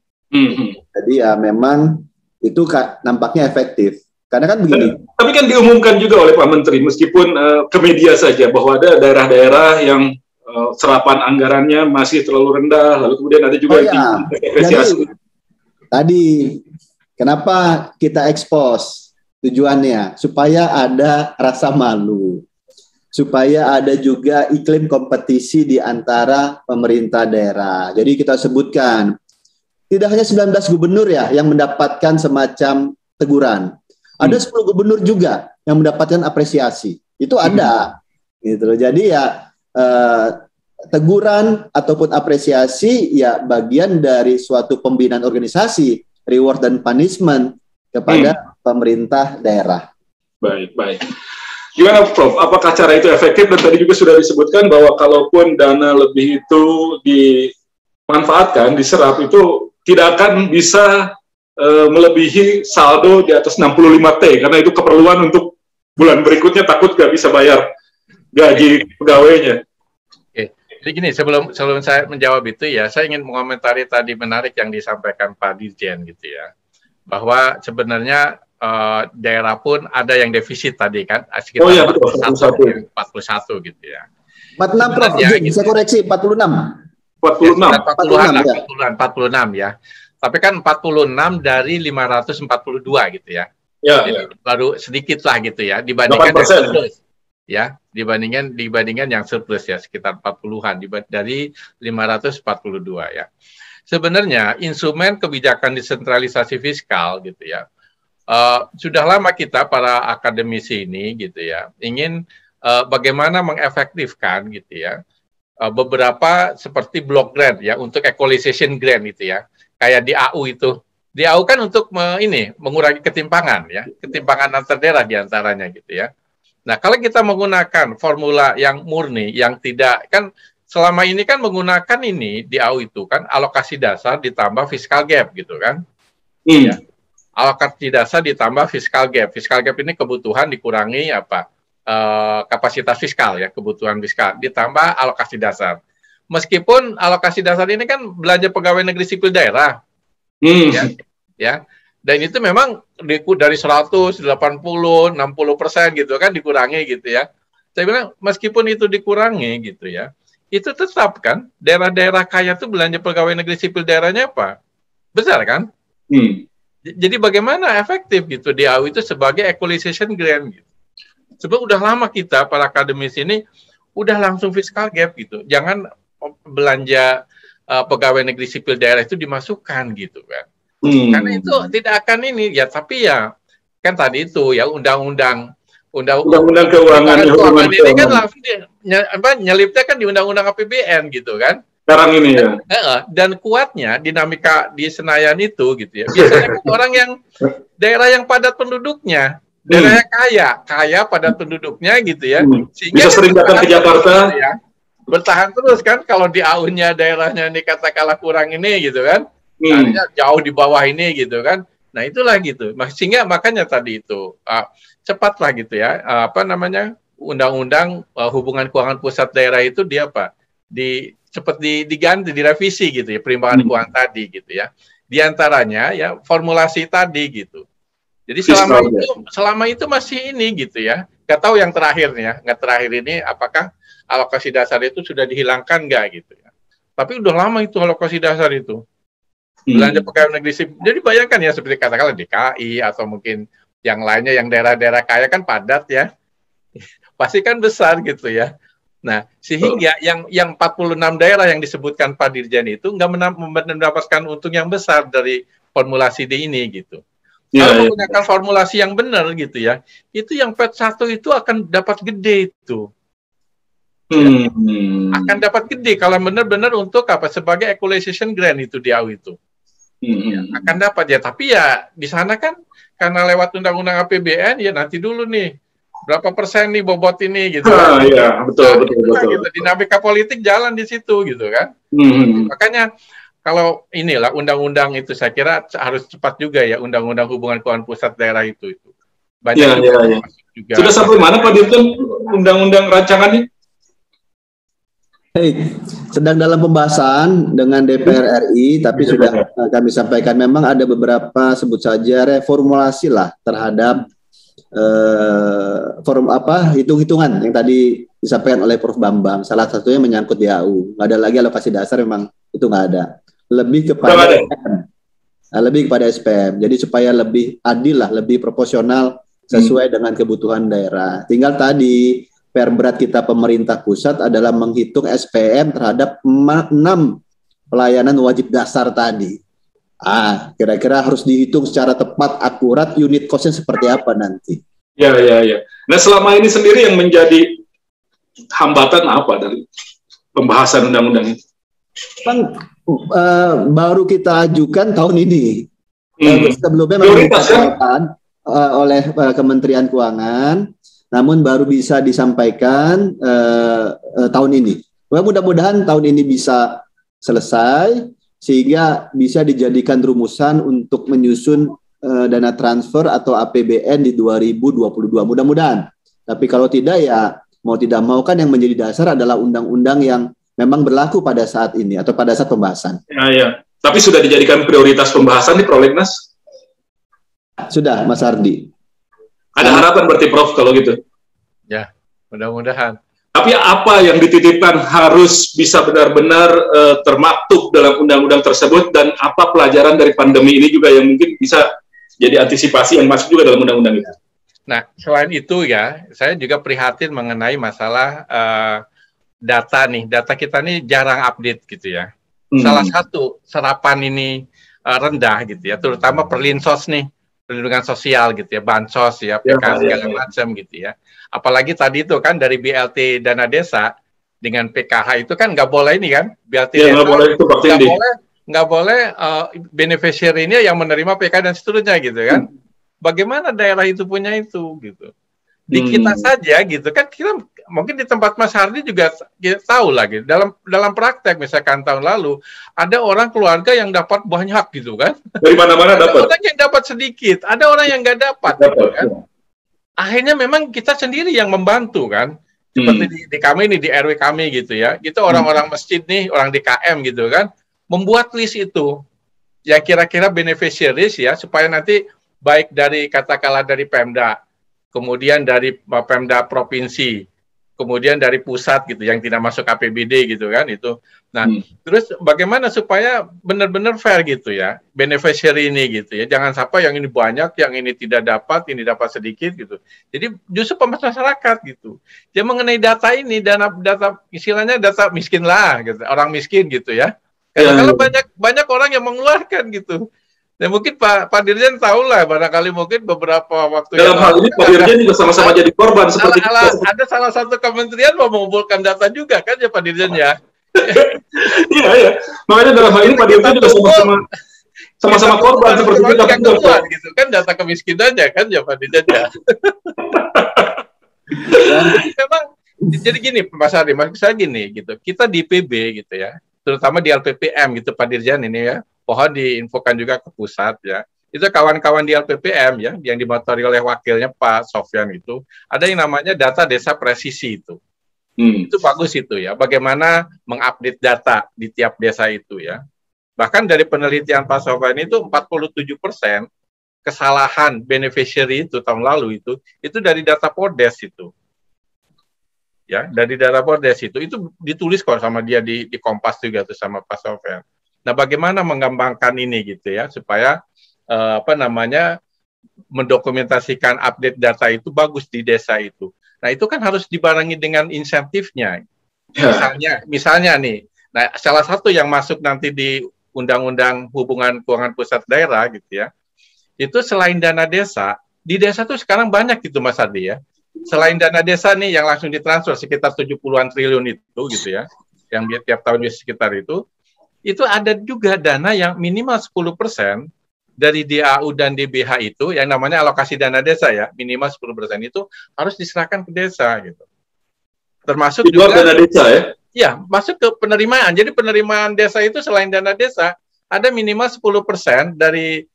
Jadi ya memang itu nampaknya efektif. Karena kan begini. Tapi kan diumumkan juga oleh Pak Menteri, meskipun ke media saja, bahwa ada daerah-daerah yang serapan anggarannya masih terlalu rendah, lalu kemudian ada juga yang apresiasi. Tadi kenapa kita expose? Tujuannya supaya ada rasa malu, supaya ada juga iklim kompetisi di antara pemerintah daerah. Jadi kita sebutkan tidak hanya 19 gubernur ya yang mendapatkan semacam teguran, ada 10 gubernur juga yang mendapatkan apresiasi. Itu ada, gitu loh. Jadi ya teguran ataupun apresiasi ya bagian dari suatu pembinaan organisasi, reward dan punishment kepada pemerintah daerah. Baik. Gimana Prof? Apakah cara itu efektif? Dan tadi juga sudah disebutkan bahwa kalaupun dana lebih itu dimanfaatkan, diserap, itu tidak akan bisa melebihi saldo di atas 65T, karena itu keperluan untuk bulan berikutnya takut nggak bisa bayar gaji pegawainya. Oke. Jadi gini, sebelum saya menjawab itu ya, saya ingin mengomentari tadi menarik yang disampaikan Pak Dirjen gitu ya, bahwa sebenarnya daerah pun ada yang defisit tadi kan, sekitar 41 gitu ya. 46 Prof, bisa koreksi 46. 46 ya. Tapi kan 46 dari 542 gitu ya. Jadi baru sedikit lah gitu ya dibandingkan yang surplus. Ya, dibandingkan yang surplus ya sekitar 40-an dari 542 ya. Sebenarnya instrumen kebijakan desentralisasi fiskal gitu ya. Sudah lama kita para akademisi ini gitu ya ingin bagaimana mengefektifkan gitu ya beberapa seperti block grant ya untuk equalization grant gitu ya, kayak di AU itu. Di AU kan untuk mengurangi ketimpangan ya, ketimpangan antar daerah diantaranya gitu ya. Nah kalau kita menggunakan formula yang murni, yang tidak kan selama ini kan menggunakan ini di AU itu kan alokasi dasar ditambah fiscal gap gitu kan. Ya. Alokasi dasar ditambah fiscal gap. Fiscal gap ini kebutuhan dikurangi kapasitas fiskal ya, kebutuhan fiskal ditambah alokasi dasar. Meskipun alokasi dasar ini kan belanja pegawai negeri sipil daerah. Ya. Dan itu memang dari 100, 80, 60% gitu kan dikurangi gitu ya. Saya bilang meskipun itu dikurangi gitu ya, itu tetap kan daerah-daerah kaya itu belanja pegawai negeri sipil daerahnya apa? Besar kan? Jadi bagaimana efektif gitu di AU itu sebagai equalization grant gitu. Sebab udah lama kita para akademisi ini udah langsung fiscal gap gitu. Jangan belanja pegawai negeri sipil daerah itu dimasukkan gitu kan. Karena itu tidak akan ini ya, tapi ya kan tadi itu ya undang-undang keuangan ini kan langsung nyelipnya kan di undang-undang APBN gitu kan. Sekarang ini ya. Dan kuatnya dinamika di Senayan itu gitu ya. Biasanya kan orang yang daerah yang padat penduduknya, daerah kaya padat penduduknya gitu ya. Sehingga bisa sering datang ke Jakarta. Ya, bertahan terus kan kalau di AU-nya daerahnya ini katakanlah kurang ini gitu kan. Artinya jauh di bawah ini gitu kan. Nah itulah gitu. Sehingga makanya tadi itu cepatlah gitu ya. Undang-undang hubungan keuangan pusat daerah itu dia cepat diganti, direvisi gitu ya, perimbangan keuangan tadi gitu ya. Di antaranya ya formulasi tadi gitu. Jadi selama itu masih ini gitu ya. Nggak tahu yang terakhir ya, ini apakah alokasi dasar itu sudah dihilangkan nggak gitu ya. Tapi udah lama itu alokasi dasar itu. Belanja pegawai negeri sipil. Jadi bayangkan ya seperti katakanlah DKI atau mungkin yang lainnya yang daerah-daerah kaya kan padat ya. Pasti kan besar gitu ya. Nah, sehingga yang 46 daerah yang disebutkan Pak Dirjen itu nggak mendapatkan untung yang besar dari formulasi D ini gitu. Kalau menggunakan formulasi yang benar gitu ya, itu yang PET 1 itu akan dapat gede itu. Ya. Akan dapat gede kalau benar-benar untuk sebagai equalization grant itu di AU itu. Ya, akan dapat ya, tapi ya di sana kan karena lewat undang-undang APBN ya nanti dulu nih berapa persen nih bobot ini gitu kan. Iya, betul. Gitu. Dinamika politik jalan di situ gitu kan. Makanya kalau inilah undang-undang itu saya kira harus cepat juga ya, undang-undang hubungan keuangan pusat daerah itu. Banyak juga. Sudah sampai mana Pak Dirjen undang-undang rancangannya? Sedang dalam pembahasan dengan DPR RI, tapi sudah kami sampaikan memang ada beberapa sebut saja reformulasi lah terhadap hitung-hitungan yang tadi disampaikan oleh Prof. Bambang. Salah satunya menyangkut di AU. Nggak ada lagi alokasi dasar, memang itu nggak ada. Lebih kepada SPM. Jadi supaya lebih adil lah, lebih proporsional sesuai dengan kebutuhan daerah. Tinggal tadi perberat kita pemerintah pusat adalah menghitung SPM terhadap 6 pelayanan wajib dasar tadi. Kira-kira harus dihitung secara tepat, akurat, unit cost-nya seperti apa nanti. Ya. Nah, selama ini sendiri yang menjadi hambatan apa dari pembahasan undang-undang itu? Baru kita ajukan tahun ini. Sebelumnya memang disampaikan oleh Kementerian Keuangan, namun baru bisa disampaikan tahun ini. Mudah-mudahan tahun ini bisa selesai sehingga bisa dijadikan rumusan untuk menyusun dana transfer atau APBN di 2022. Mudah-mudahan. Tapi kalau tidak ya mau tidak mau kan yang menjadi dasar adalah undang-undang yang memang berlaku pada saat ini atau pada saat pembahasan. Ya. Tapi sudah dijadikan prioritas pembahasan di Prolegnas? Sudah, Mas Ardi. Ada harapan berarti Prof kalau gitu? Ya, mudah-mudahan. Tapi apa yang dititipkan harus bisa benar-benar termaktub dalam undang-undang tersebut, dan apa pelajaran dari pandemi ini juga yang mungkin bisa jadi antisipasi yang masuk juga dalam undang-undang itu? Nah, selain itu ya, saya juga prihatin mengenai masalah data nih. Data kita nih jarang update gitu ya. Salah satu serapan ini rendah gitu ya, terutama perlinsos nih, perlindungan sosial gitu ya, bansos ya, PK segala macam gitu ya. Apalagi tadi itu kan dari BLT dana desa dengan PKH itu kan nggak boleh ini kan, BLT desa nggak boleh beneficiary-nya yang menerima PK dan seterusnya gitu kan. Bagaimana daerah itu punya itu gitu. Di kita saja gitu kan, kita mungkin di tempat Mas Hardi juga kita tahu lagi dalam praktek, misalkan tahun lalu ada orang keluarga yang dapat banyak gitu kan, dari mana-mana dapat, ada orang yang dapat sedikit, ada orang yang nggak dapat gitu kan. Akhirnya memang kita sendiri yang membantu kan, seperti di kami nih, di RW kami gitu ya, kita orang-orang masjid nih, orang DKM gitu kan, membuat list itu ya kira-kira beneficiaries ya, supaya nanti baik dari katakanlah dari Pemda, kemudian dari Pemda provinsi, kemudian dari pusat gitu yang tidak masuk APBD gitu kan itu. Nah, terus bagaimana supaya benar-benar fair gitu ya beneficiary ini gitu ya. Jangan sampai yang ini banyak, yang ini tidak dapat, ini dapat sedikit gitu. Jadi justru masyarakat gitu. Dia mengenai data ini, data istilahnya data miskin lah gitu, orang miskin gitu ya. Karena kalau banyak orang yang mengeluarkan gitu. Ya mungkin Pak Dirjen tahu lah, barangkali mungkin beberapa waktu dalam hal ini Pak Dirjen juga sama-sama jadi korban seperti ada salah satu kementerian mau mengumpulkan data juga kan ya Pak Dirjen ya. Iya. Makanya dalam hal ini Pak Dirjen juga sama-sama korban seperti kita juga gitu kan, data kemiskinannya kan ya Pak Dirjen ya. Memang jadi gini Mas Adi, maksud saya gini gitu. Kita di PB gitu ya, terutama di LPPM gitu Pak Dirjen ini ya. Pohon diinfokan juga ke pusat ya. Itu kawan-kawan di LPPM ya, yang dimotori oleh wakilnya Pak Sofyan itu, ada yang namanya data desa presisi itu. Itu bagus itu ya, bagaimana mengupdate data di tiap desa itu ya. Bahkan dari penelitian Pak Sofyan itu 47% kesalahan beneficiary itu tahun lalu itu dari data Pordes itu. Ya, dari data Pordes itu ditulis kok sama dia di Kompas juga tuh sama Pak Sofyan. Nah, bagaimana mengembangkan ini gitu ya, supaya mendokumentasikan update data itu bagus di desa itu. Nah, itu kan harus dibarengi dengan insentifnya. Misalnya nih, nah salah satu yang masuk nanti di Undang-Undang Hubungan Keuangan Pusat Daerah gitu ya, itu selain dana desa, di desa tuh sekarang banyak gitu Mas Adi ya. Selain dana desa nih yang langsung ditransfer sekitar 70-an triliun itu gitu ya, yang tiap tahun sekitar itu ada juga dana yang minimal 10% dari DAU dan DBH itu, yang namanya alokasi dana desa ya, minimal 10% itu harus diserahkan ke desa gitu. Termasuk juga dana desa ya? Ya, masuk ke penerimaan. Jadi penerimaan desa itu selain dana desa, ada minimal 10% dari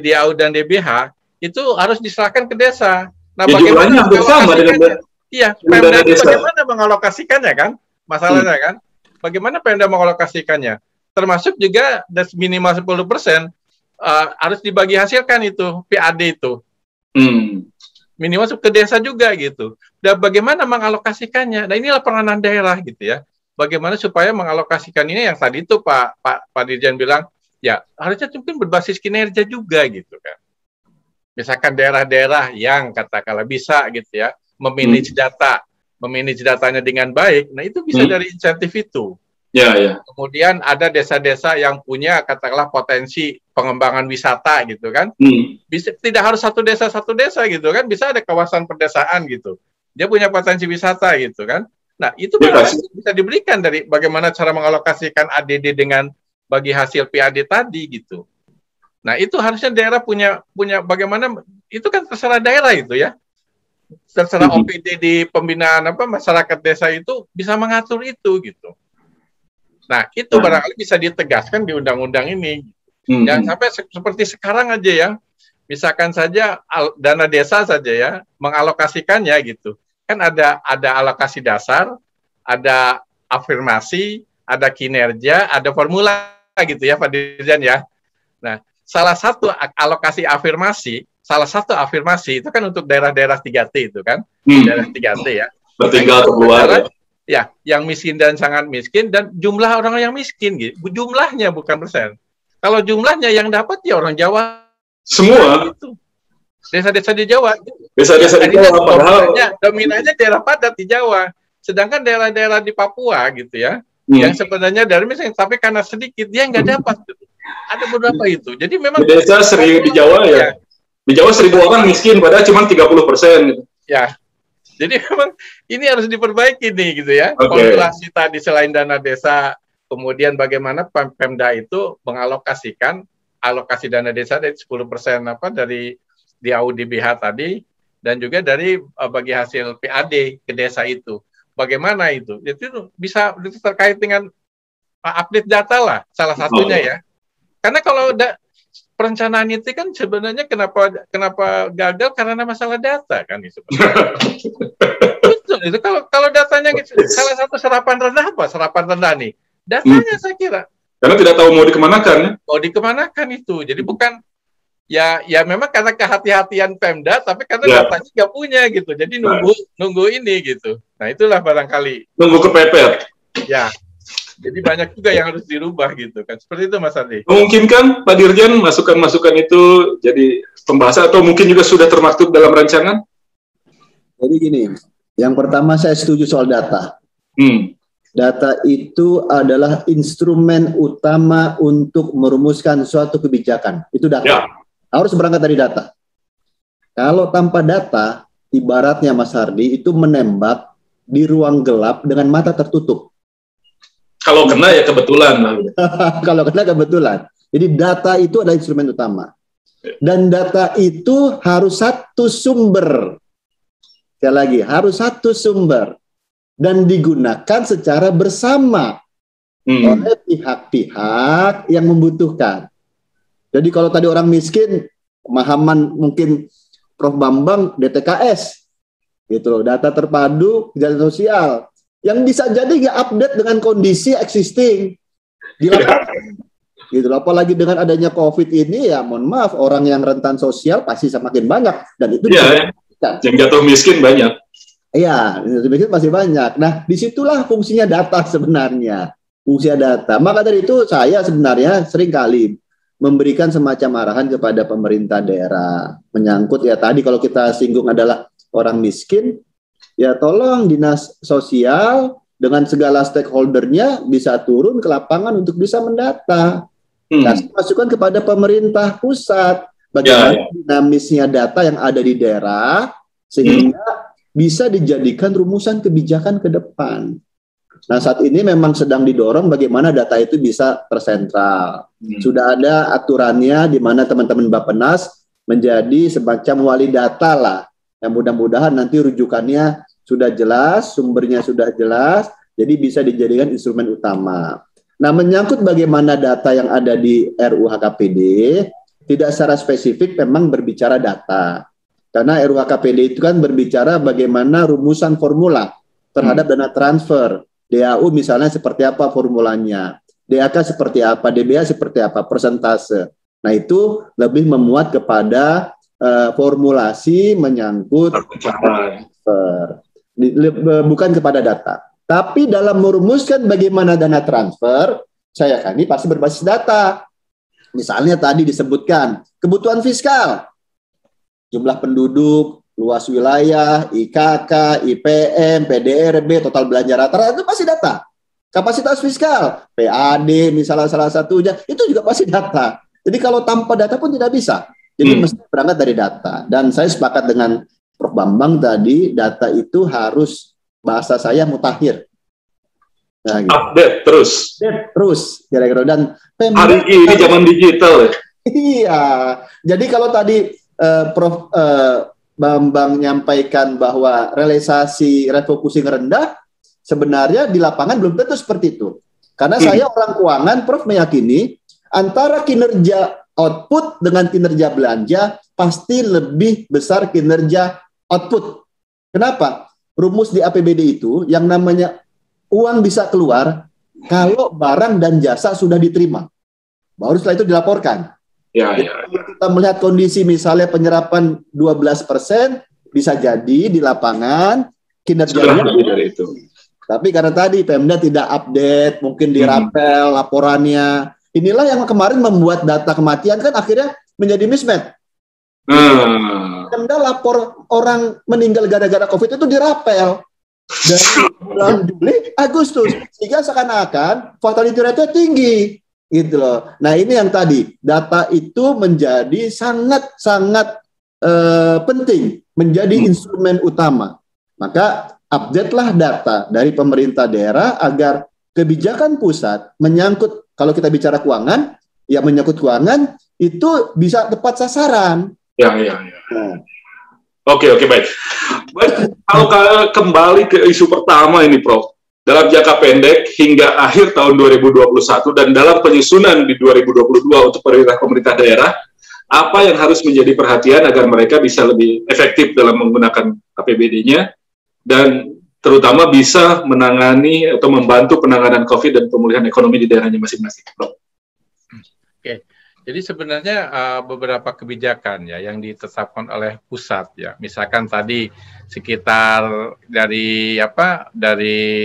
DAU dan DBH itu harus diserahkan ke desa. Nah, ya, bagaimana mengalokasikannya? Iya, Pemda itu bagaimana mengalokasikannya kan? Masalahnya kan? Bagaimana Pemda mengalokasikannya? Termasuk juga minimal 10% harus dibagi hasilkan itu PAD itu. Minimal ke desa juga gitu. Dan bagaimana mengalokasikannya? Nah, inilah peranan daerah gitu ya. Bagaimana supaya mengalokasikan ini yang tadi itu Pak Dirjen bilang, ya harusnya mungkin berbasis kinerja juga gitu kan. Misalkan daerah-daerah yang katakanlah bisa gitu ya, memanage datanya dengan baik, nah itu bisa dari insentif itu. Ya. Kemudian ada desa-desa yang punya katakanlah potensi pengembangan wisata gitu kan. Bisa tidak harus satu desa gitu kan, bisa ada kawasan pedesaan gitu. Dia punya potensi wisata gitu kan. Nah, itu bisa diberikan dari bagaimana cara mengalokasikan ADD dengan bagi hasil PAD tadi gitu. Nah, itu harusnya daerah punya bagaimana, itu kan terserah daerah itu ya. Terserah OPD di pembinaan masyarakat desa itu bisa mengatur itu gitu. Nah, itu barangkali bisa ditegaskan di undang-undang ini. Jangan sampai seperti sekarang aja ya. Misalkan saja dana desa saja ya, mengalokasikannya gitu. kan ada alokasi dasar, ada afirmasi, ada kinerja, ada formula gitu ya Pak Dirjen ya. Nah, salah satu afirmasi itu kan untuk daerah-daerah 3T itu kan, daerah 3T ya. Bertinggal keluar. Ya, yang miskin dan sangat miskin dan jumlah orang yang miskin gitu. Jumlahnya bukan persen. Kalau jumlahnya yang dapat ya orang Jawa semua. Gitu. Desa-desa di Jawa. Desa-desa di Jawa padahal dominannya daerah padat di Jawa. Sedangkan daerah-daerah di Papua gitu ya, yang sebenarnya dari misalnya tapi karena sedikit dia nggak dapat. Ada beberapa itu. Jadi memang di desa di Jawa ya. Di Jawa 1.000 orang miskin padahal cuma 30% gitu. Ya. Jadi memang ini harus diperbaiki nih gitu ya. Formulasi tadi selain dana desa, kemudian bagaimana Pemda itu mengalokasikan alokasi dana desa dari 10% dari di AUDBH tadi dan juga dari bagi hasil PAD ke desa itu. Bagaimana itu? Itu bisa terkait dengan update data lah salah satunya ya. Karena kalau perencanaan itu kan sebenarnya kenapa gagal karena masalah data kan itu. Itu kalau datanya salah satu serapan rendah nih. Datanya saya kira. Karena tidak tahu mau dikemanakan ya. Mau dikemanakan itu. Jadi bukan ya memang karena kehati-hatian Pemda tapi karena datanya nggak punya gitu. Jadi nunggu ini gitu. Nah, itulah barangkali nunggu kepepet. Ya. Jadi banyak juga yang harus dirubah gitu kan. Seperti itu Mas Adi. Memungkinkan Pak Dirjen masukan-masukan itu jadi pembahasan atau mungkin juga sudah termaktub dalam rancangan? Jadi gini, yang pertama saya setuju soal data. Data itu adalah instrumen utama untuk merumuskan suatu kebijakan. Itu data. Ya. Harus berangkat dari data. Kalau tanpa data, ibaratnya Mas Hardy itu menembak di ruang gelap dengan mata tertutup. Kalau kena ya kebetulan. Kalau kena kebetulan. Jadi data itu adalah instrumen utama. Dan data itu harus satu sumber. Sekali lagi, harus satu sumber. Dan digunakan secara bersama oleh pihak-pihak yang membutuhkan. Jadi kalau tadi orang miskin, pemahaman mungkin Prof. Bambang, DTKS. Gitu loh, data terpadu kejahatan sosial. Yang bisa jadi nggak update dengan kondisi existing di lapangan. Gitu. Apalagi dengan adanya COVID ini ya mohon maaf orang yang rentan sosial pasti semakin banyak dan itu yang jatuh miskin banyak. Iya, jatuh miskin masih banyak. Nah, disitulah fungsinya data sebenarnya. Fungsi data. Maka dari itu saya sebenarnya seringkali memberikan semacam arahan kepada pemerintah daerah menyangkut ya tadi kalau kita singgung adalah orang miskin. Ya tolong dinas sosial dengan segala stakeholdernya bisa turun ke lapangan untuk bisa mendata. Kasih masukan kepada pemerintah pusat. Bagaimana dinamisnya data yang ada di daerah sehingga bisa dijadikan rumusan kebijakan ke depan. Nah saat ini memang sedang didorong bagaimana data itu bisa tersentral. Sudah ada aturannya di mana teman-teman Bappenas menjadi semacam wali data lah. Yang mudah-mudahan nanti rujukannya sudah jelas, sumbernya sudah jelas, jadi bisa dijadikan instrumen utama. Nah, menyangkut bagaimana data yang ada di RUHKPD, tidak secara spesifik memang berbicara data. Karena RUHKPD itu kan berbicara bagaimana rumusan formula terhadap dana transfer. DAU misalnya seperti apa formulanya, DAK seperti apa, DBA seperti apa, persentase. Nah, itu lebih memuat kepada formulasi menyangkut transfer, bukan kepada data. Tapi dalam merumuskan bagaimana dana transfer, saya yakin ini pasti berbasis data. Misalnya tadi disebutkan kebutuhan fiskal, jumlah penduduk, luas wilayah, IKK, IPM, PDRB, total belanja rata-rata itu pasti data. Kapasitas fiskal, PAD misalnya salah satunya, itu juga pasti data. Jadi kalau tanpa data pun tidak bisa. Jadi mesti berangkat dari data. Dan saya sepakat dengan Prof. Bambang tadi, data itu harus bahasa saya mutakhir. Nah, gitu. Update terus. Kira-kira. Dan hari ini zaman digital. Iya. Jadi kalau tadi Prof. Bambang menyampaikan bahwa realisasi refocusing rendah, sebenarnya di lapangan belum tentu seperti itu. Karena saya orang keuangan, Prof. meyakini antara kinerja output dengan kinerja belanja pasti lebih besar kinerja output. Kenapa? rumus di APBD itu yang namanya uang bisa keluar kalau barang dan jasa sudah diterima. Baru setelah itu dilaporkan. Kalau kita melihat kondisi misalnya penyerapan 12%, bisa jadi di lapangan kinerjanya dari itu. Tapi karena tadi Pemda tidak update, mungkin dirapel laporannya. Inilah yang kemarin membuat data kematian kan akhirnya menjadi mismatch. Pemda lapor orang meninggal gara-gara COVID itu dirapel dari bulan Juli, Agustus, sehingga seakan-akan fatality rate-nya tinggi. Gitu loh. Nah ini yang tadi data itu menjadi sangat penting, menjadi instrumen utama. Maka update-lah data dari pemerintah daerah agar kebijakan pusat menyangkut, kalau kita bicara keuangan, ya menyangkut keuangan itu bisa tepat sasaran. Nah. Oke, baik. Kalau kembali ke isu pertama ini, Prof. Dalam jangka pendek hingga akhir tahun 2021 dan dalam penyusunan di 2022 untuk pemerintah daerah, apa yang harus menjadi perhatian agar mereka bisa lebih efektif dalam menggunakan APBD-nya dan terutama bisa menangani atau membantu penanganan COVID dan pemulihan ekonomi di daerahnya masing-masing, Prof. Oke. Jadi sebenarnya beberapa kebijakan ya yang ditetapkan oleh pusat ya, misalkan tadi sekitar dari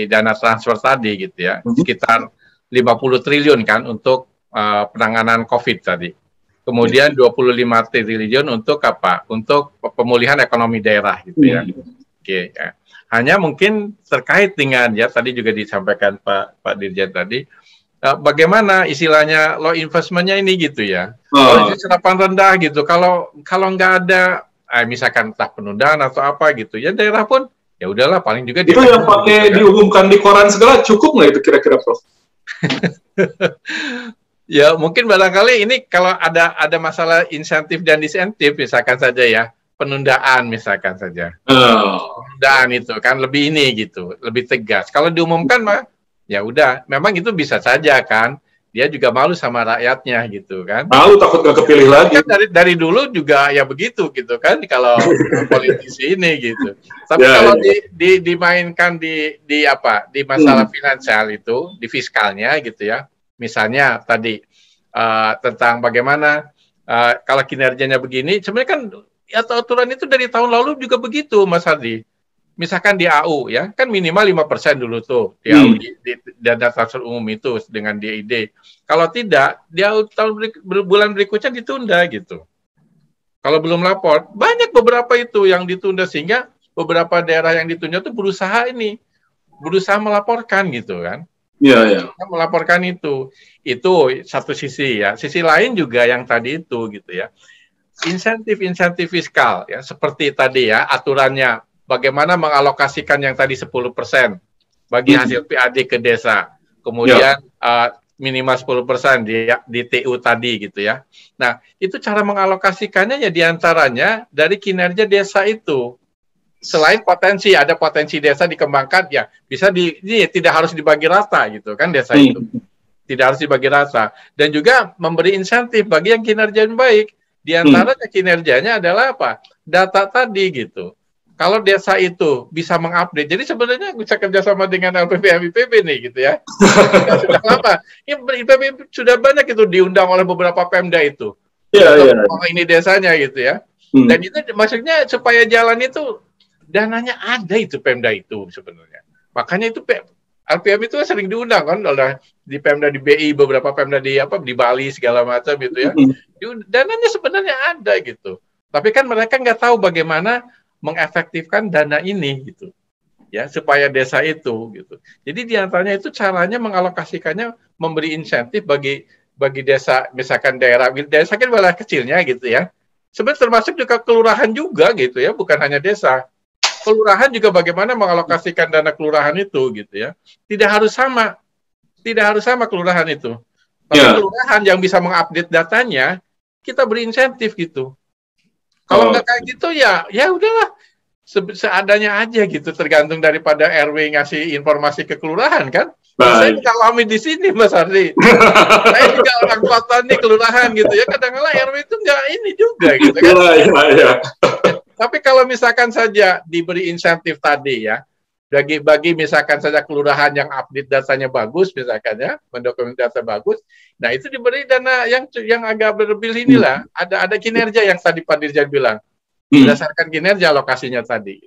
dana transfer tadi gitu ya, sekitar 50 triliun kan untuk penanganan COVID tadi. Kemudian 25 triliun untuk apa? Untuk pemulihan ekonomi daerah gitu ya. Oke ya. Hanya mungkin terkait dengan ya tadi juga disampaikan Pak Dirjen tadi, bagaimana istilahnya low investment-nya ini gitu ya. Kalau serapan rendah gitu, kalau nggak ada misalkan entah penundaan atau apa gitu, ya daerah pun ya udahlah paling juga itu yang pakai gitu, diumumkan di koran segala cukup nggak itu kira-kira, Prof? Ya mungkin barangkali ini kalau ada masalah insentif dan disinsentif misalkan saja ya, penundaan misalkan saja. Penundaan itu kan lebih ini gitu, lebih tegas. Kalau diumumkan mah ya udah, memang itu bisa saja kan, dia juga malu sama rakyatnya gitu kan. Malu takut gak kepilih lagi. Kan dari dulu juga ya begitu gitu kan, kalau politisi ini gitu. Tapi kalau dimainkan di masalah finansial itu, di fiskalnya gitu ya. Misalnya tadi tentang bagaimana kalau kinerjanya begini, sebenarnya kan aturan itu dari tahun lalu juga begitu, Mas Hadi. Misalkan di AU ya, kan minimal 5% dulu tuh di AU di dana transfer umum itu dengan DID. Kalau tidak, di AU bulan berikutnya ditunda gitu. Kalau belum lapor, banyak beberapa itu yang ditunda sehingga beberapa daerah yang ditunda itu berusaha melaporkan gitu kan. Iya. Melaporkan itu satu sisi ya. Sisi lain juga yang tadi itu gitu ya. Insentif fiskal ya, seperti tadi ya aturannya. Bagaimana mengalokasikan yang tadi 10% bagi hasil PAD ke desa, kemudian minimal 10% di TU tadi gitu ya. Nah, itu cara mengalokasikannya ya diantaranya dari kinerja desa itu. Selain ada potensi desa dikembangkan ya bisa tidak harus dibagi rata gitu kan desa itu. Tidak harus dibagi rata dan juga memberi insentif bagi yang kinerja yang baik. Di antaranya kinerjanya adalah apa? Data tadi gitu. Kalau desa itu bisa mengupdate, jadi sebenarnya bisa kerjasama dengan LPPM IPB nih gitu ya. Sudah lama. IPB sudah banyak itu diundang oleh beberapa Pemda itu. Ini desanya gitu ya. Dan itu maksudnya supaya jalan itu dananya ada itu Pemda itu sebenarnya. Makanya itu LPM itu sering diundang kan oleh di Pemda di BI, beberapa Pemda di Bali segala macam gitu ya. Dananya sebenarnya ada gitu. Tapi kan mereka nggak tahu bagaimana mengefektifkan dana ini gitu ya supaya desa itu gitu. Jadi diantaranya itu caranya mengalokasikannya memberi insentif bagi desa, misalkan desa kan wilayah kecilnya gitu ya. Sebenarnya termasuk juga kelurahan juga gitu ya, bukan hanya desa. Kelurahan juga bagaimana mengalokasikan dana kelurahan itu gitu ya. Tidak harus sama kelurahan itu. Tapi kelurahan yang bisa mengupdate datanya kita beri insentif gitu. Kalau nggak kayak gitu ya udahlah seadanya aja gitu, tergantung daripada RW ngasih informasi ke kelurahan kan. Saya juga alami di sini Mas Ardi. Saya juga orang kota nih kelurahan gitu ya, kadang-kadang RW itu nggak ini juga gitu kan. Tapi kalau misalkan saja diberi insentif tadi ya, bagi misalkan saja kelurahan yang update datanya bagus, misalkan ya, mendokumentasi data bagus, nah itu diberi dana yang agak berlebih inilah, ada kinerja yang tadi Pak Dirjen bilang, berdasarkan kinerja lokasinya tadi.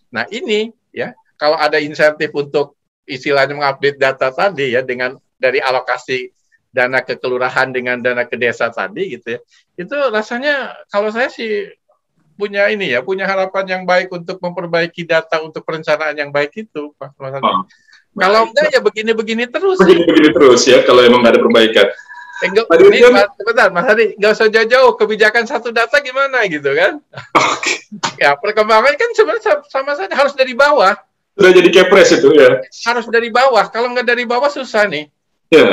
Nah ini ya, kalau ada insentif untuk istilahnya mengupdate data tadi ya, dengan dari alokasi dana ke kelurahan dengan dana ke desa tadi gitu ya, itu rasanya kalau saya sih punya harapan yang baik untuk memperbaiki data untuk perencanaan yang baik itu, Pak. Kalau enggak ya begini-begini terus. Begini terus ya, kalau emang nggak ada perbaikan. Sebentar, Mas Hadi, nggak usah jauh-jauh, kebijakan satu data gimana gitu kan? Ya, perkembangan kan sebenarnya sama saja, harus dari bawah. Sudah jadi kepres itu ya. Harus dari bawah, kalau nggak dari bawah susah nih. Ya.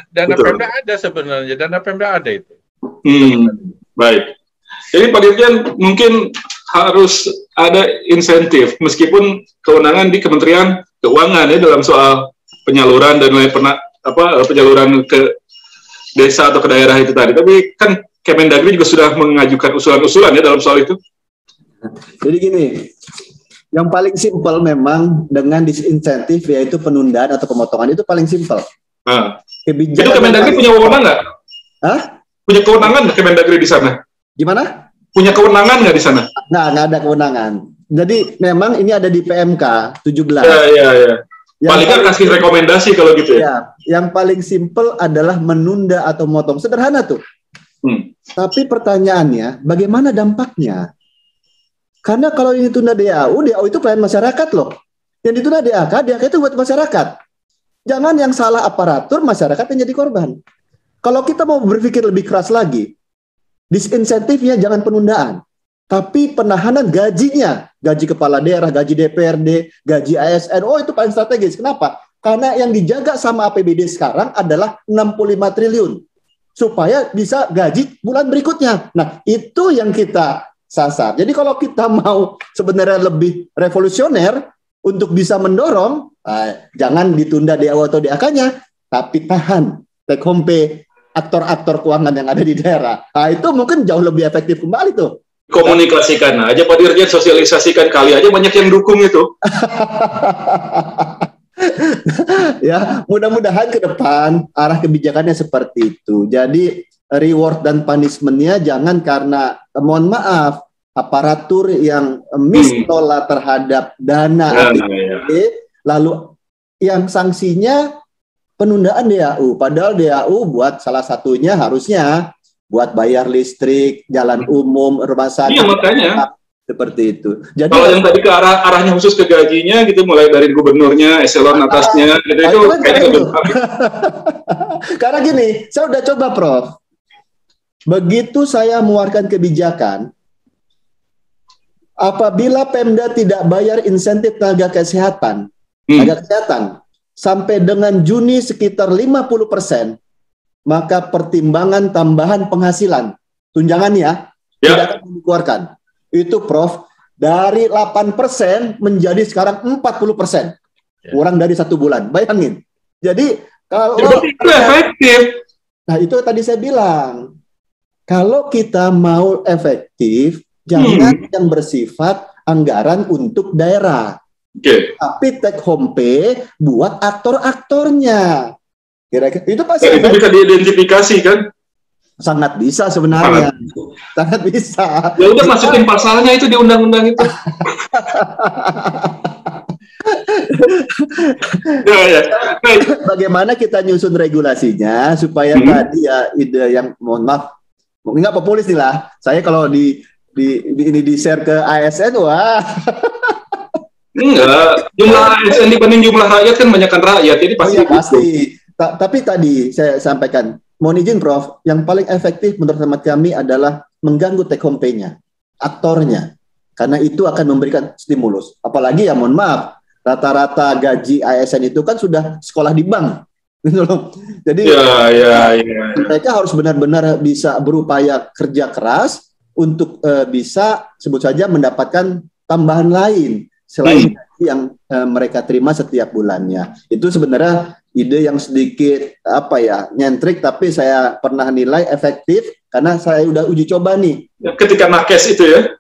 Dana Pemda ada sebenarnya, dana Pemda ada itu. Baik. Jadi Pak Dirjen mungkin harus ada insentif, meskipun kewenangan di Kementerian Keuangan ya dalam soal penyaluran dan lain penyaluran ke desa atau ke daerah itu tadi. Tapi kan Kemendagri juga sudah mengajukan usulan-usulan ya dalam soal itu. Jadi gini, yang paling simpel memang dengan disinsentif yaitu penundaan atau pemotongan itu paling simpel. Itu Kemendagri punya wewenang nggak? Punya kewenangan nggak Kemendagri di sana? Gimana? Punya kewenangan nggak di sana? Nggak ada kewenangan. Jadi memang ini ada di PMK 17. Iya. Paling nggak kasih rekomendasi kalau gitu ya. Yang paling simpel adalah menunda atau motong. Sederhana tuh. Tapi pertanyaannya, bagaimana dampaknya? Karena kalau ini tunda DAU itu pelayanan masyarakat loh. Yang ditunda DAK itu buat masyarakat. Jangan yang salah aparatur, masyarakat yang jadi korban. Kalau kita mau berpikir lebih keras lagi, disinsentifnya jangan penundaan, tapi penahanan gajinya, gaji kepala daerah, gaji DPRD, gaji ASN, itu paling strategis. Kenapa? Karena yang dijaga sama APBD sekarang adalah 65 triliun, supaya bisa gaji bulan berikutnya. Nah, itu yang kita sasar. Jadi kalau kita mau sebenarnya lebih revolusioner untuk bisa mendorong, jangan ditunda DAU atau DAK-nya, tapi tahan take home pay aktor-aktor keuangan yang ada di daerah. Nah, itu mungkin jauh lebih efektif kembali tuh. Komunikasikan aja Pak Dirjen, sosialisasikan, kali aja banyak yang dukung itu. Ya, mudah-mudahan ke depan arah kebijakannya seperti itu. Jadi reward dan punishment-nya jangan karena, mohon maaf, aparatur yang mistola terhadap dana lalu yang sanksinya penundaan DAU, padahal DAU buat salah satunya harusnya buat bayar listrik, jalan umum, rumah sakit. Iya, makanya. Seperti itu. Jadi kalau yang tadi ke arahnya khusus ke gajinya gitu, mulai dari gubernurnya, eselon atasnya, gitu, itu kayak gitu. Karena gini, saya udah coba Prof. Begitu saya mengeluarkan kebijakan, apabila Pemda tidak bayar insentif tenaga kesehatan, sampai dengan Juni sekitar 50%, maka pertimbangan tambahan penghasilan, tunjangannya, tidak akan dikeluarkan. Itu Prof, dari 8% menjadi sekarang 40%. Kurang dari 1 bulan. Bayangin. Jadi, kalau... itu efektif. Nah, itu tadi saya bilang. Kalau kita mau efektif, jangan yang bersifat anggaran untuk daerah. Tapi take home pay buat aktor-aktornya. Kira-kira itu pasti itu bisa diidentifikasi kan? Sangat bisa sebenarnya. Sangat bisa. Ya udah masukin pasalnya itu di undang-undang itu. Bagaimana kita nyusun regulasinya supaya tadi ya ide yang mohon maaf, mungkin nggak populis nih lah. Saya kalau di share ke ASN, wah. Enggak, jumlah ASN dibanding jumlah rakyat kan banyakkan rakyat, jadi pasti. Pasti. Tapi tadi saya sampaikan, mohon izin Prof, yang paling efektif menurut hemat kami adalah mengganggu take home pay-nya, aktornya, karena itu akan memberikan stimulus. Apalagi ya mohon maaf, rata-rata gaji ASN itu kan sudah sekolah di bank, gitu loh. Jadi mereka harus benar-benar bisa berupaya kerja keras untuk bisa sebut saja mendapatkan tambahan lain selain yang mereka terima setiap bulannya. Itu sebenarnya ide yang sedikit nyentrik, tapi saya pernah nilai efektif karena saya udah uji coba nih. Ketika nakes itu ya?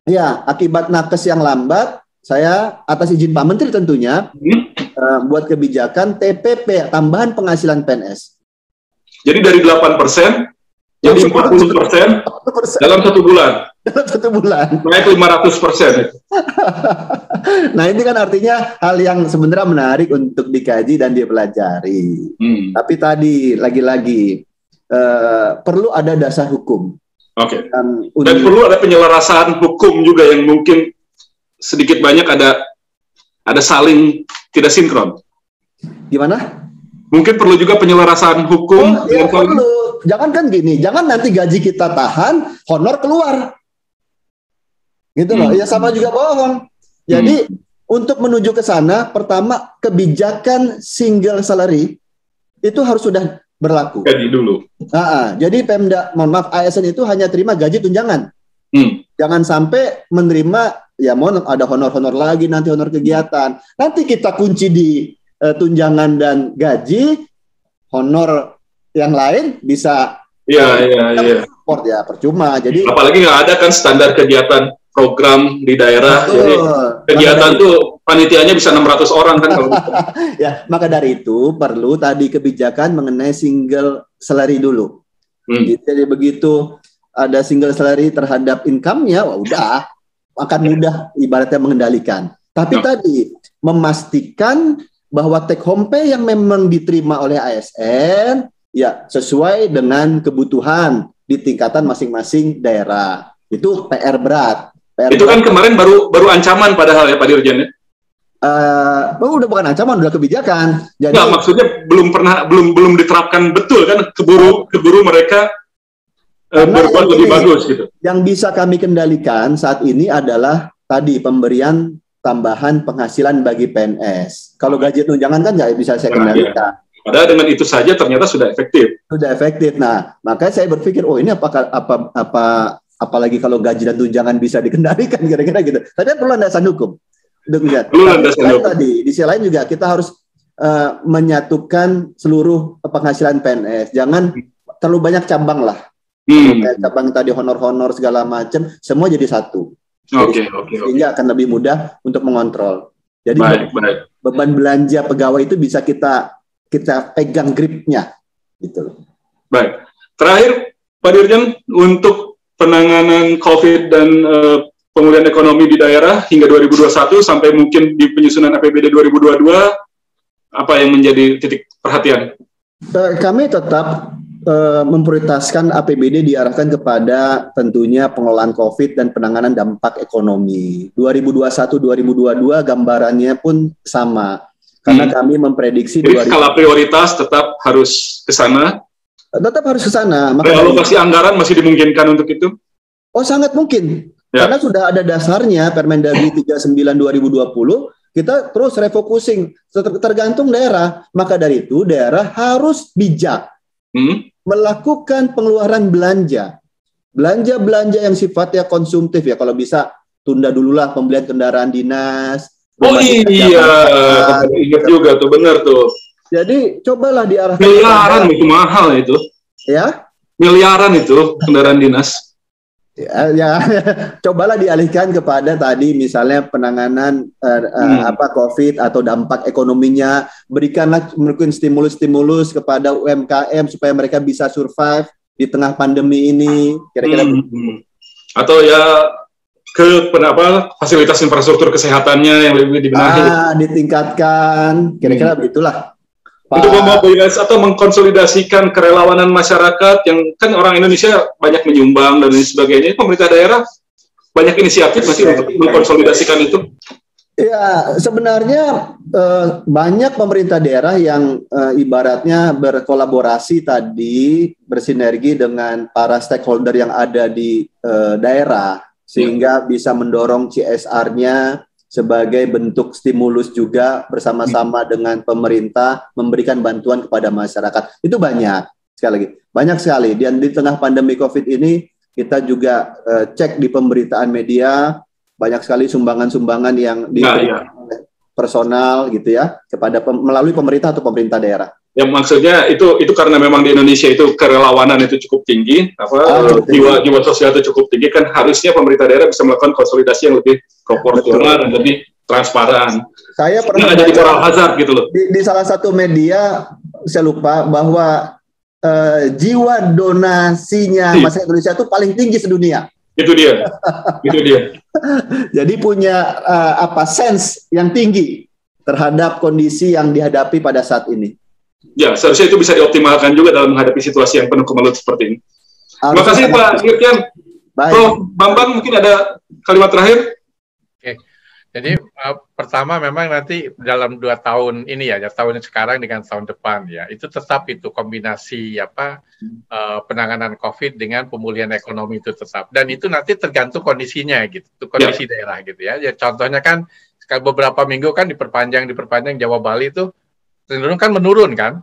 Ya, akibat nakes yang lambat, saya atas izin Pak Menteri tentunya buat kebijakan TPP, tambahan penghasilan PNS. Jadi dari 8% jadi 40% dalam 1 bulan. Dalam 1 bulan. Naik 500%. Nah, ini kan artinya hal yang sebenarnya menarik untuk dikaji dan dipelajari. Tapi tadi lagi-lagi perlu ada dasar hukum. Oke. Dan perlu ada penyelarasan hukum juga yang mungkin sedikit banyak ada saling tidak sinkron. Gimana? Mungkin perlu juga penyelarasan hukum. Ya, perlu. Jangan kan gini, jangan nanti gaji kita tahan, honor keluar. Gitu loh. Ya sama juga bohong. Jadi untuk menuju ke sana, pertama kebijakan single salary itu harus sudah berlaku. Gaji dulu. Jadi Pemda, mohon maaf, ASN itu hanya terima gaji tunjangan. Jangan sampai menerima, ya mohon ada honor-honor lagi, nanti honor kegiatan. Nanti kita kunci di tunjangan dan gaji, honor yang lain bisa support ya percuma. Jadi apalagi nggak ada kan standar kegiatan program di daerah. Jadi kegiatan tuh panitianya bisa 600 orang kan kalau gitu. Ya, maka dari itu perlu tadi kebijakan mengenai single salary dulu. Jadi begitu ada single salary terhadap income-nya, wah udah akan mudah ibaratnya mengendalikan. Tapi tadi memastikan bahwa take home pay yang memang diterima oleh ASN ya sesuai dengan kebutuhan di tingkatan masing-masing daerah. Itu PR berat. Itu kan kemarin baru ancaman padahal ya Pak Dirjen ya. Udah bukan ancaman, udah kebijakan. Jadi nah, maksudnya belum diterapkan betul kan, keburu mereka berbuat lebih bagus gitu. Yang bisa kami kendalikan saat ini adalah tadi pemberian tambahan penghasilan bagi PNS. Kalau gaji tunjangan kan nggak bisa saya kendalikan. Padahal dengan itu saja ternyata sudah efektif. Sudah efektif. Nah, makanya saya berpikir, ini apalagi kalau gaji dan tunjangan bisa dikendalikan kira-kira gitu. Tapi perlu landasan hukum. Tadi di sisi lain juga kita harus menyatukan seluruh penghasilan PNS. Jangan terlalu banyak cabang lah. Cabang tadi honor-honor segala macam, semua jadi satu. Sehingga akan lebih mudah untuk mengontrol. Jadi beban belanja pegawai itu bisa kita pegang gripnya, gitu. Baik. Terakhir, Pak Dirjen, untuk penanganan COVID dan pemulihan ekonomi di daerah hingga 2021 sampai mungkin di penyusunan APBD 2022, apa yang menjadi titik perhatian? Kami tetap memprioritaskan APBD diarahkan kepada tentunya pengelolaan COVID dan penanganan dampak ekonomi. 2021-2022 gambarannya pun sama. Karena kami memprediksi skala prioritas tetap harus ke sana. Tetap harus ke sana. Alokasi anggaran masih dimungkinkan untuk itu? Oh, sangat mungkin. Ya. Karena sudah ada dasarnya Permendagri 39 2020, kita terus refocusing tergantung daerah. Maka dari itu daerah harus bijak melakukan pengeluaran belanja yang sifatnya konsumtif ya. Kalau bisa tunda dululah pembelian kendaraan dinas. Oh iya, ingat juga tuh, benar tuh. Jadi cobalah diarahkan. Miliaran itu mahal itu. Ya? Miliaran itu kendaraan dinas. Ya, cobalah dialihkan kepada tadi misalnya penanganan COVID atau dampak ekonominya. Berikanlah mungkin stimulus-stimulus kepada UMKM supaya mereka bisa survive di tengah pandemi ini. Kira-kira atau ya ke fasilitas infrastruktur kesehatannya yang lebih dibenahi. Ditingkatkan, kira-kira begitulah. Untuk memobilisasi atau mengkonsolidasikan kerelawanan masyarakat yang kan orang Indonesia banyak menyumbang dan lain sebagainya. Pemerintah daerah banyak inisiatif masih untuk mengkonsolidasikan itu. Ya, sebenarnya banyak pemerintah daerah yang ibaratnya berkolaborasi tadi, bersinergi dengan para stakeholder yang ada di daerah. Sehingga bisa mendorong CSR-nya sebagai bentuk stimulus juga bersama-sama dengan pemerintah memberikan bantuan kepada masyarakat. Itu banyak, sekali lagi. Banyak sekali. Dan di tengah pandemi COVID ini, kita juga cek di pemberitaan media, banyak sekali sumbangan-sumbangan yang diberikan oleh personal gitu ya, kepada melalui pemerintah atau pemerintah daerah. yang maksudnya itu karena memang di Indonesia itu kerelawanan itu cukup tinggi, jiwa sosial itu cukup tinggi, kan harusnya pemerintah daerah bisa melakukan konsolidasi yang lebih proporsional dan lebih transparan. Saya pernah jadi moral hazard gitu loh. Di salah satu media saya lupa bahwa jiwa donasinya masyarakat Indonesia itu paling tinggi sedunia. Itu dia. Jadi punya sense yang tinggi terhadap kondisi yang dihadapi pada saat ini. Ya, seharusnya itu bisa dioptimalkan juga dalam menghadapi situasi yang penuh kemelut seperti ini. Terima kasih Pak Dirjen. Prof. Bambang, mungkin ada kalimat terakhir? Oke. Jadi pertama memang nanti dalam 2 tahun ini ya, tahun sekarang dengan tahun depan ya, itu tetap itu kombinasi penanganan COVID dengan pemulihan ekonomi itu tetap, dan itu nanti tergantung kondisinya gitu, kondisi daerah gitu ya. Ya contohnya kan beberapa minggu kan diperpanjang Jawa Bali itu cenderung kan menurun kan,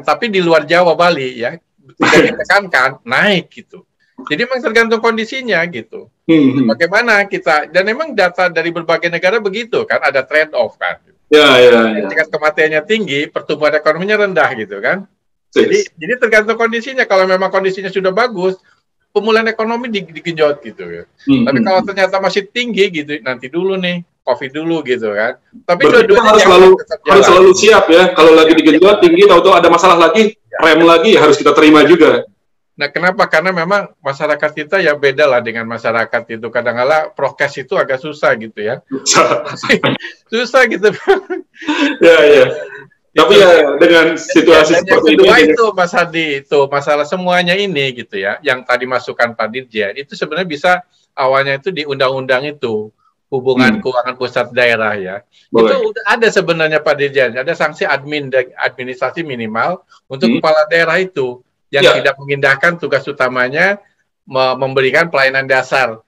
tapi di luar Jawa Bali ya tidak ditekankan naik gitu. Jadi memang tergantung kondisinya gitu. Bagaimana kita, dan memang data dari berbagai negara begitu kan, ada trade off kan. Tingkat kematiannya tinggi, pertumbuhan ekonominya rendah gitu kan. Jadi tergantung kondisinya. Kalau memang kondisinya sudah bagus, pemulihan ekonomi digenjot gitu ya. Tapi kalau ternyata masih tinggi gitu, nanti dulu nih COVID dulu gitu kan. Tapi dua-duanya harus selalu siap ya. Kalau lagi digenjot tinggi, tahu-tahu ada masalah lagi, rem lagi, harus kita terima juga. Nah, kenapa? Karena memang masyarakat kita ya beda lah dengan masyarakat itu. Kadang-kala prokes itu agak susah gitu ya. Susah gitu. Ya. Tapi ya dengan situasi seperti ini. Itu Mas Hadi, itu masalah semuanya ini gitu ya. Yang tadi masukan Pak Dirjen, itu sebenarnya bisa awalnya itu di undang-undang itu. Hubungan keuangan pusat daerah ya. Boleh. Itu udah ada sebenarnya Pak Dirjen. Ada sanksi administrasi minimal untuk kepala daerah itu. Yang tidak mengindahkan tugas utamanya memberikan pelayanan dasar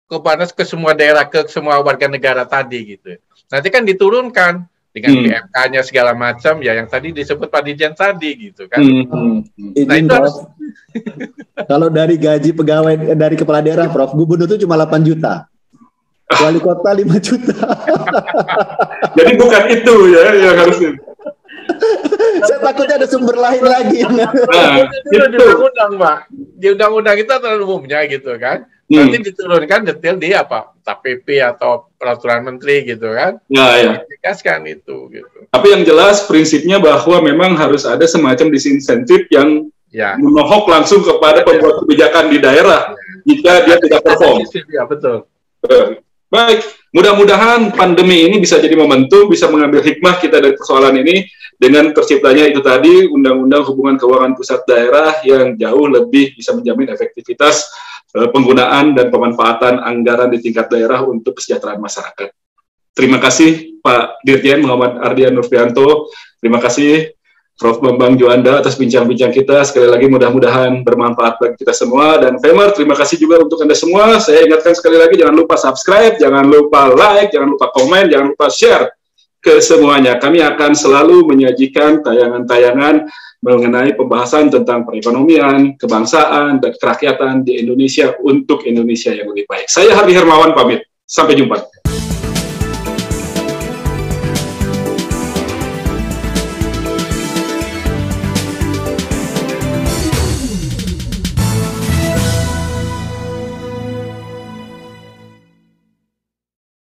ke semua daerah, ke semua warga negara tadi gitu. Nanti kan diturunkan dengan PMK-nya segala macam ya, yang tadi disebut Pak Dirjen tadi gitu kan. Nah, itu harus... Kalau dari gaji pegawai dari kepala daerah, Prof, gubernur itu cuma 8 juta. Wali kota 5 juta. Jadi bukan itu ya yang harusnya. Saya takutnya ada sumber lain lagi. Di undang-undang, Pak. Di undang-undang itu aturan umumnya gitu kan. Nanti diturunkan detail di PP atau peraturan menteri gitu kan. Dikasihkan itu gitu. Tapi yang jelas prinsipnya bahwa memang harus ada semacam disinsentif yang menohok langsung kepada pembuat kebijakan di daerah jika dia tidak perform. Ya, betul. Baik, mudah-mudahan pandemi ini bisa jadi momentum, bisa mengambil hikmah kita dari persoalan ini dengan terciptanya itu tadi Undang-Undang Hubungan Keuangan Pusat Daerah yang jauh lebih bisa menjamin efektivitas penggunaan dan pemanfaatan anggaran di tingkat daerah untuk kesejahteraan masyarakat. Terima kasih Pak Dirjen Muhammad Ardian Nurfianto, terima kasih Prof. Bambang Juanda atas bincang-bincang kita. Sekali lagi mudah-mudahan bermanfaat bagi kita semua. Dan Famer, terima kasih juga untuk Anda semua. Saya ingatkan sekali lagi, jangan lupa subscribe, jangan lupa like, jangan lupa komen, jangan lupa share ke semuanya. Kami akan selalu menyajikan tayangan-tayangan mengenai pembahasan tentang perekonomian, kebangsaan, dan kerakyatan di Indonesia untuk Indonesia yang lebih baik. Saya Hardi Hermawan pamit. Sampai jumpa.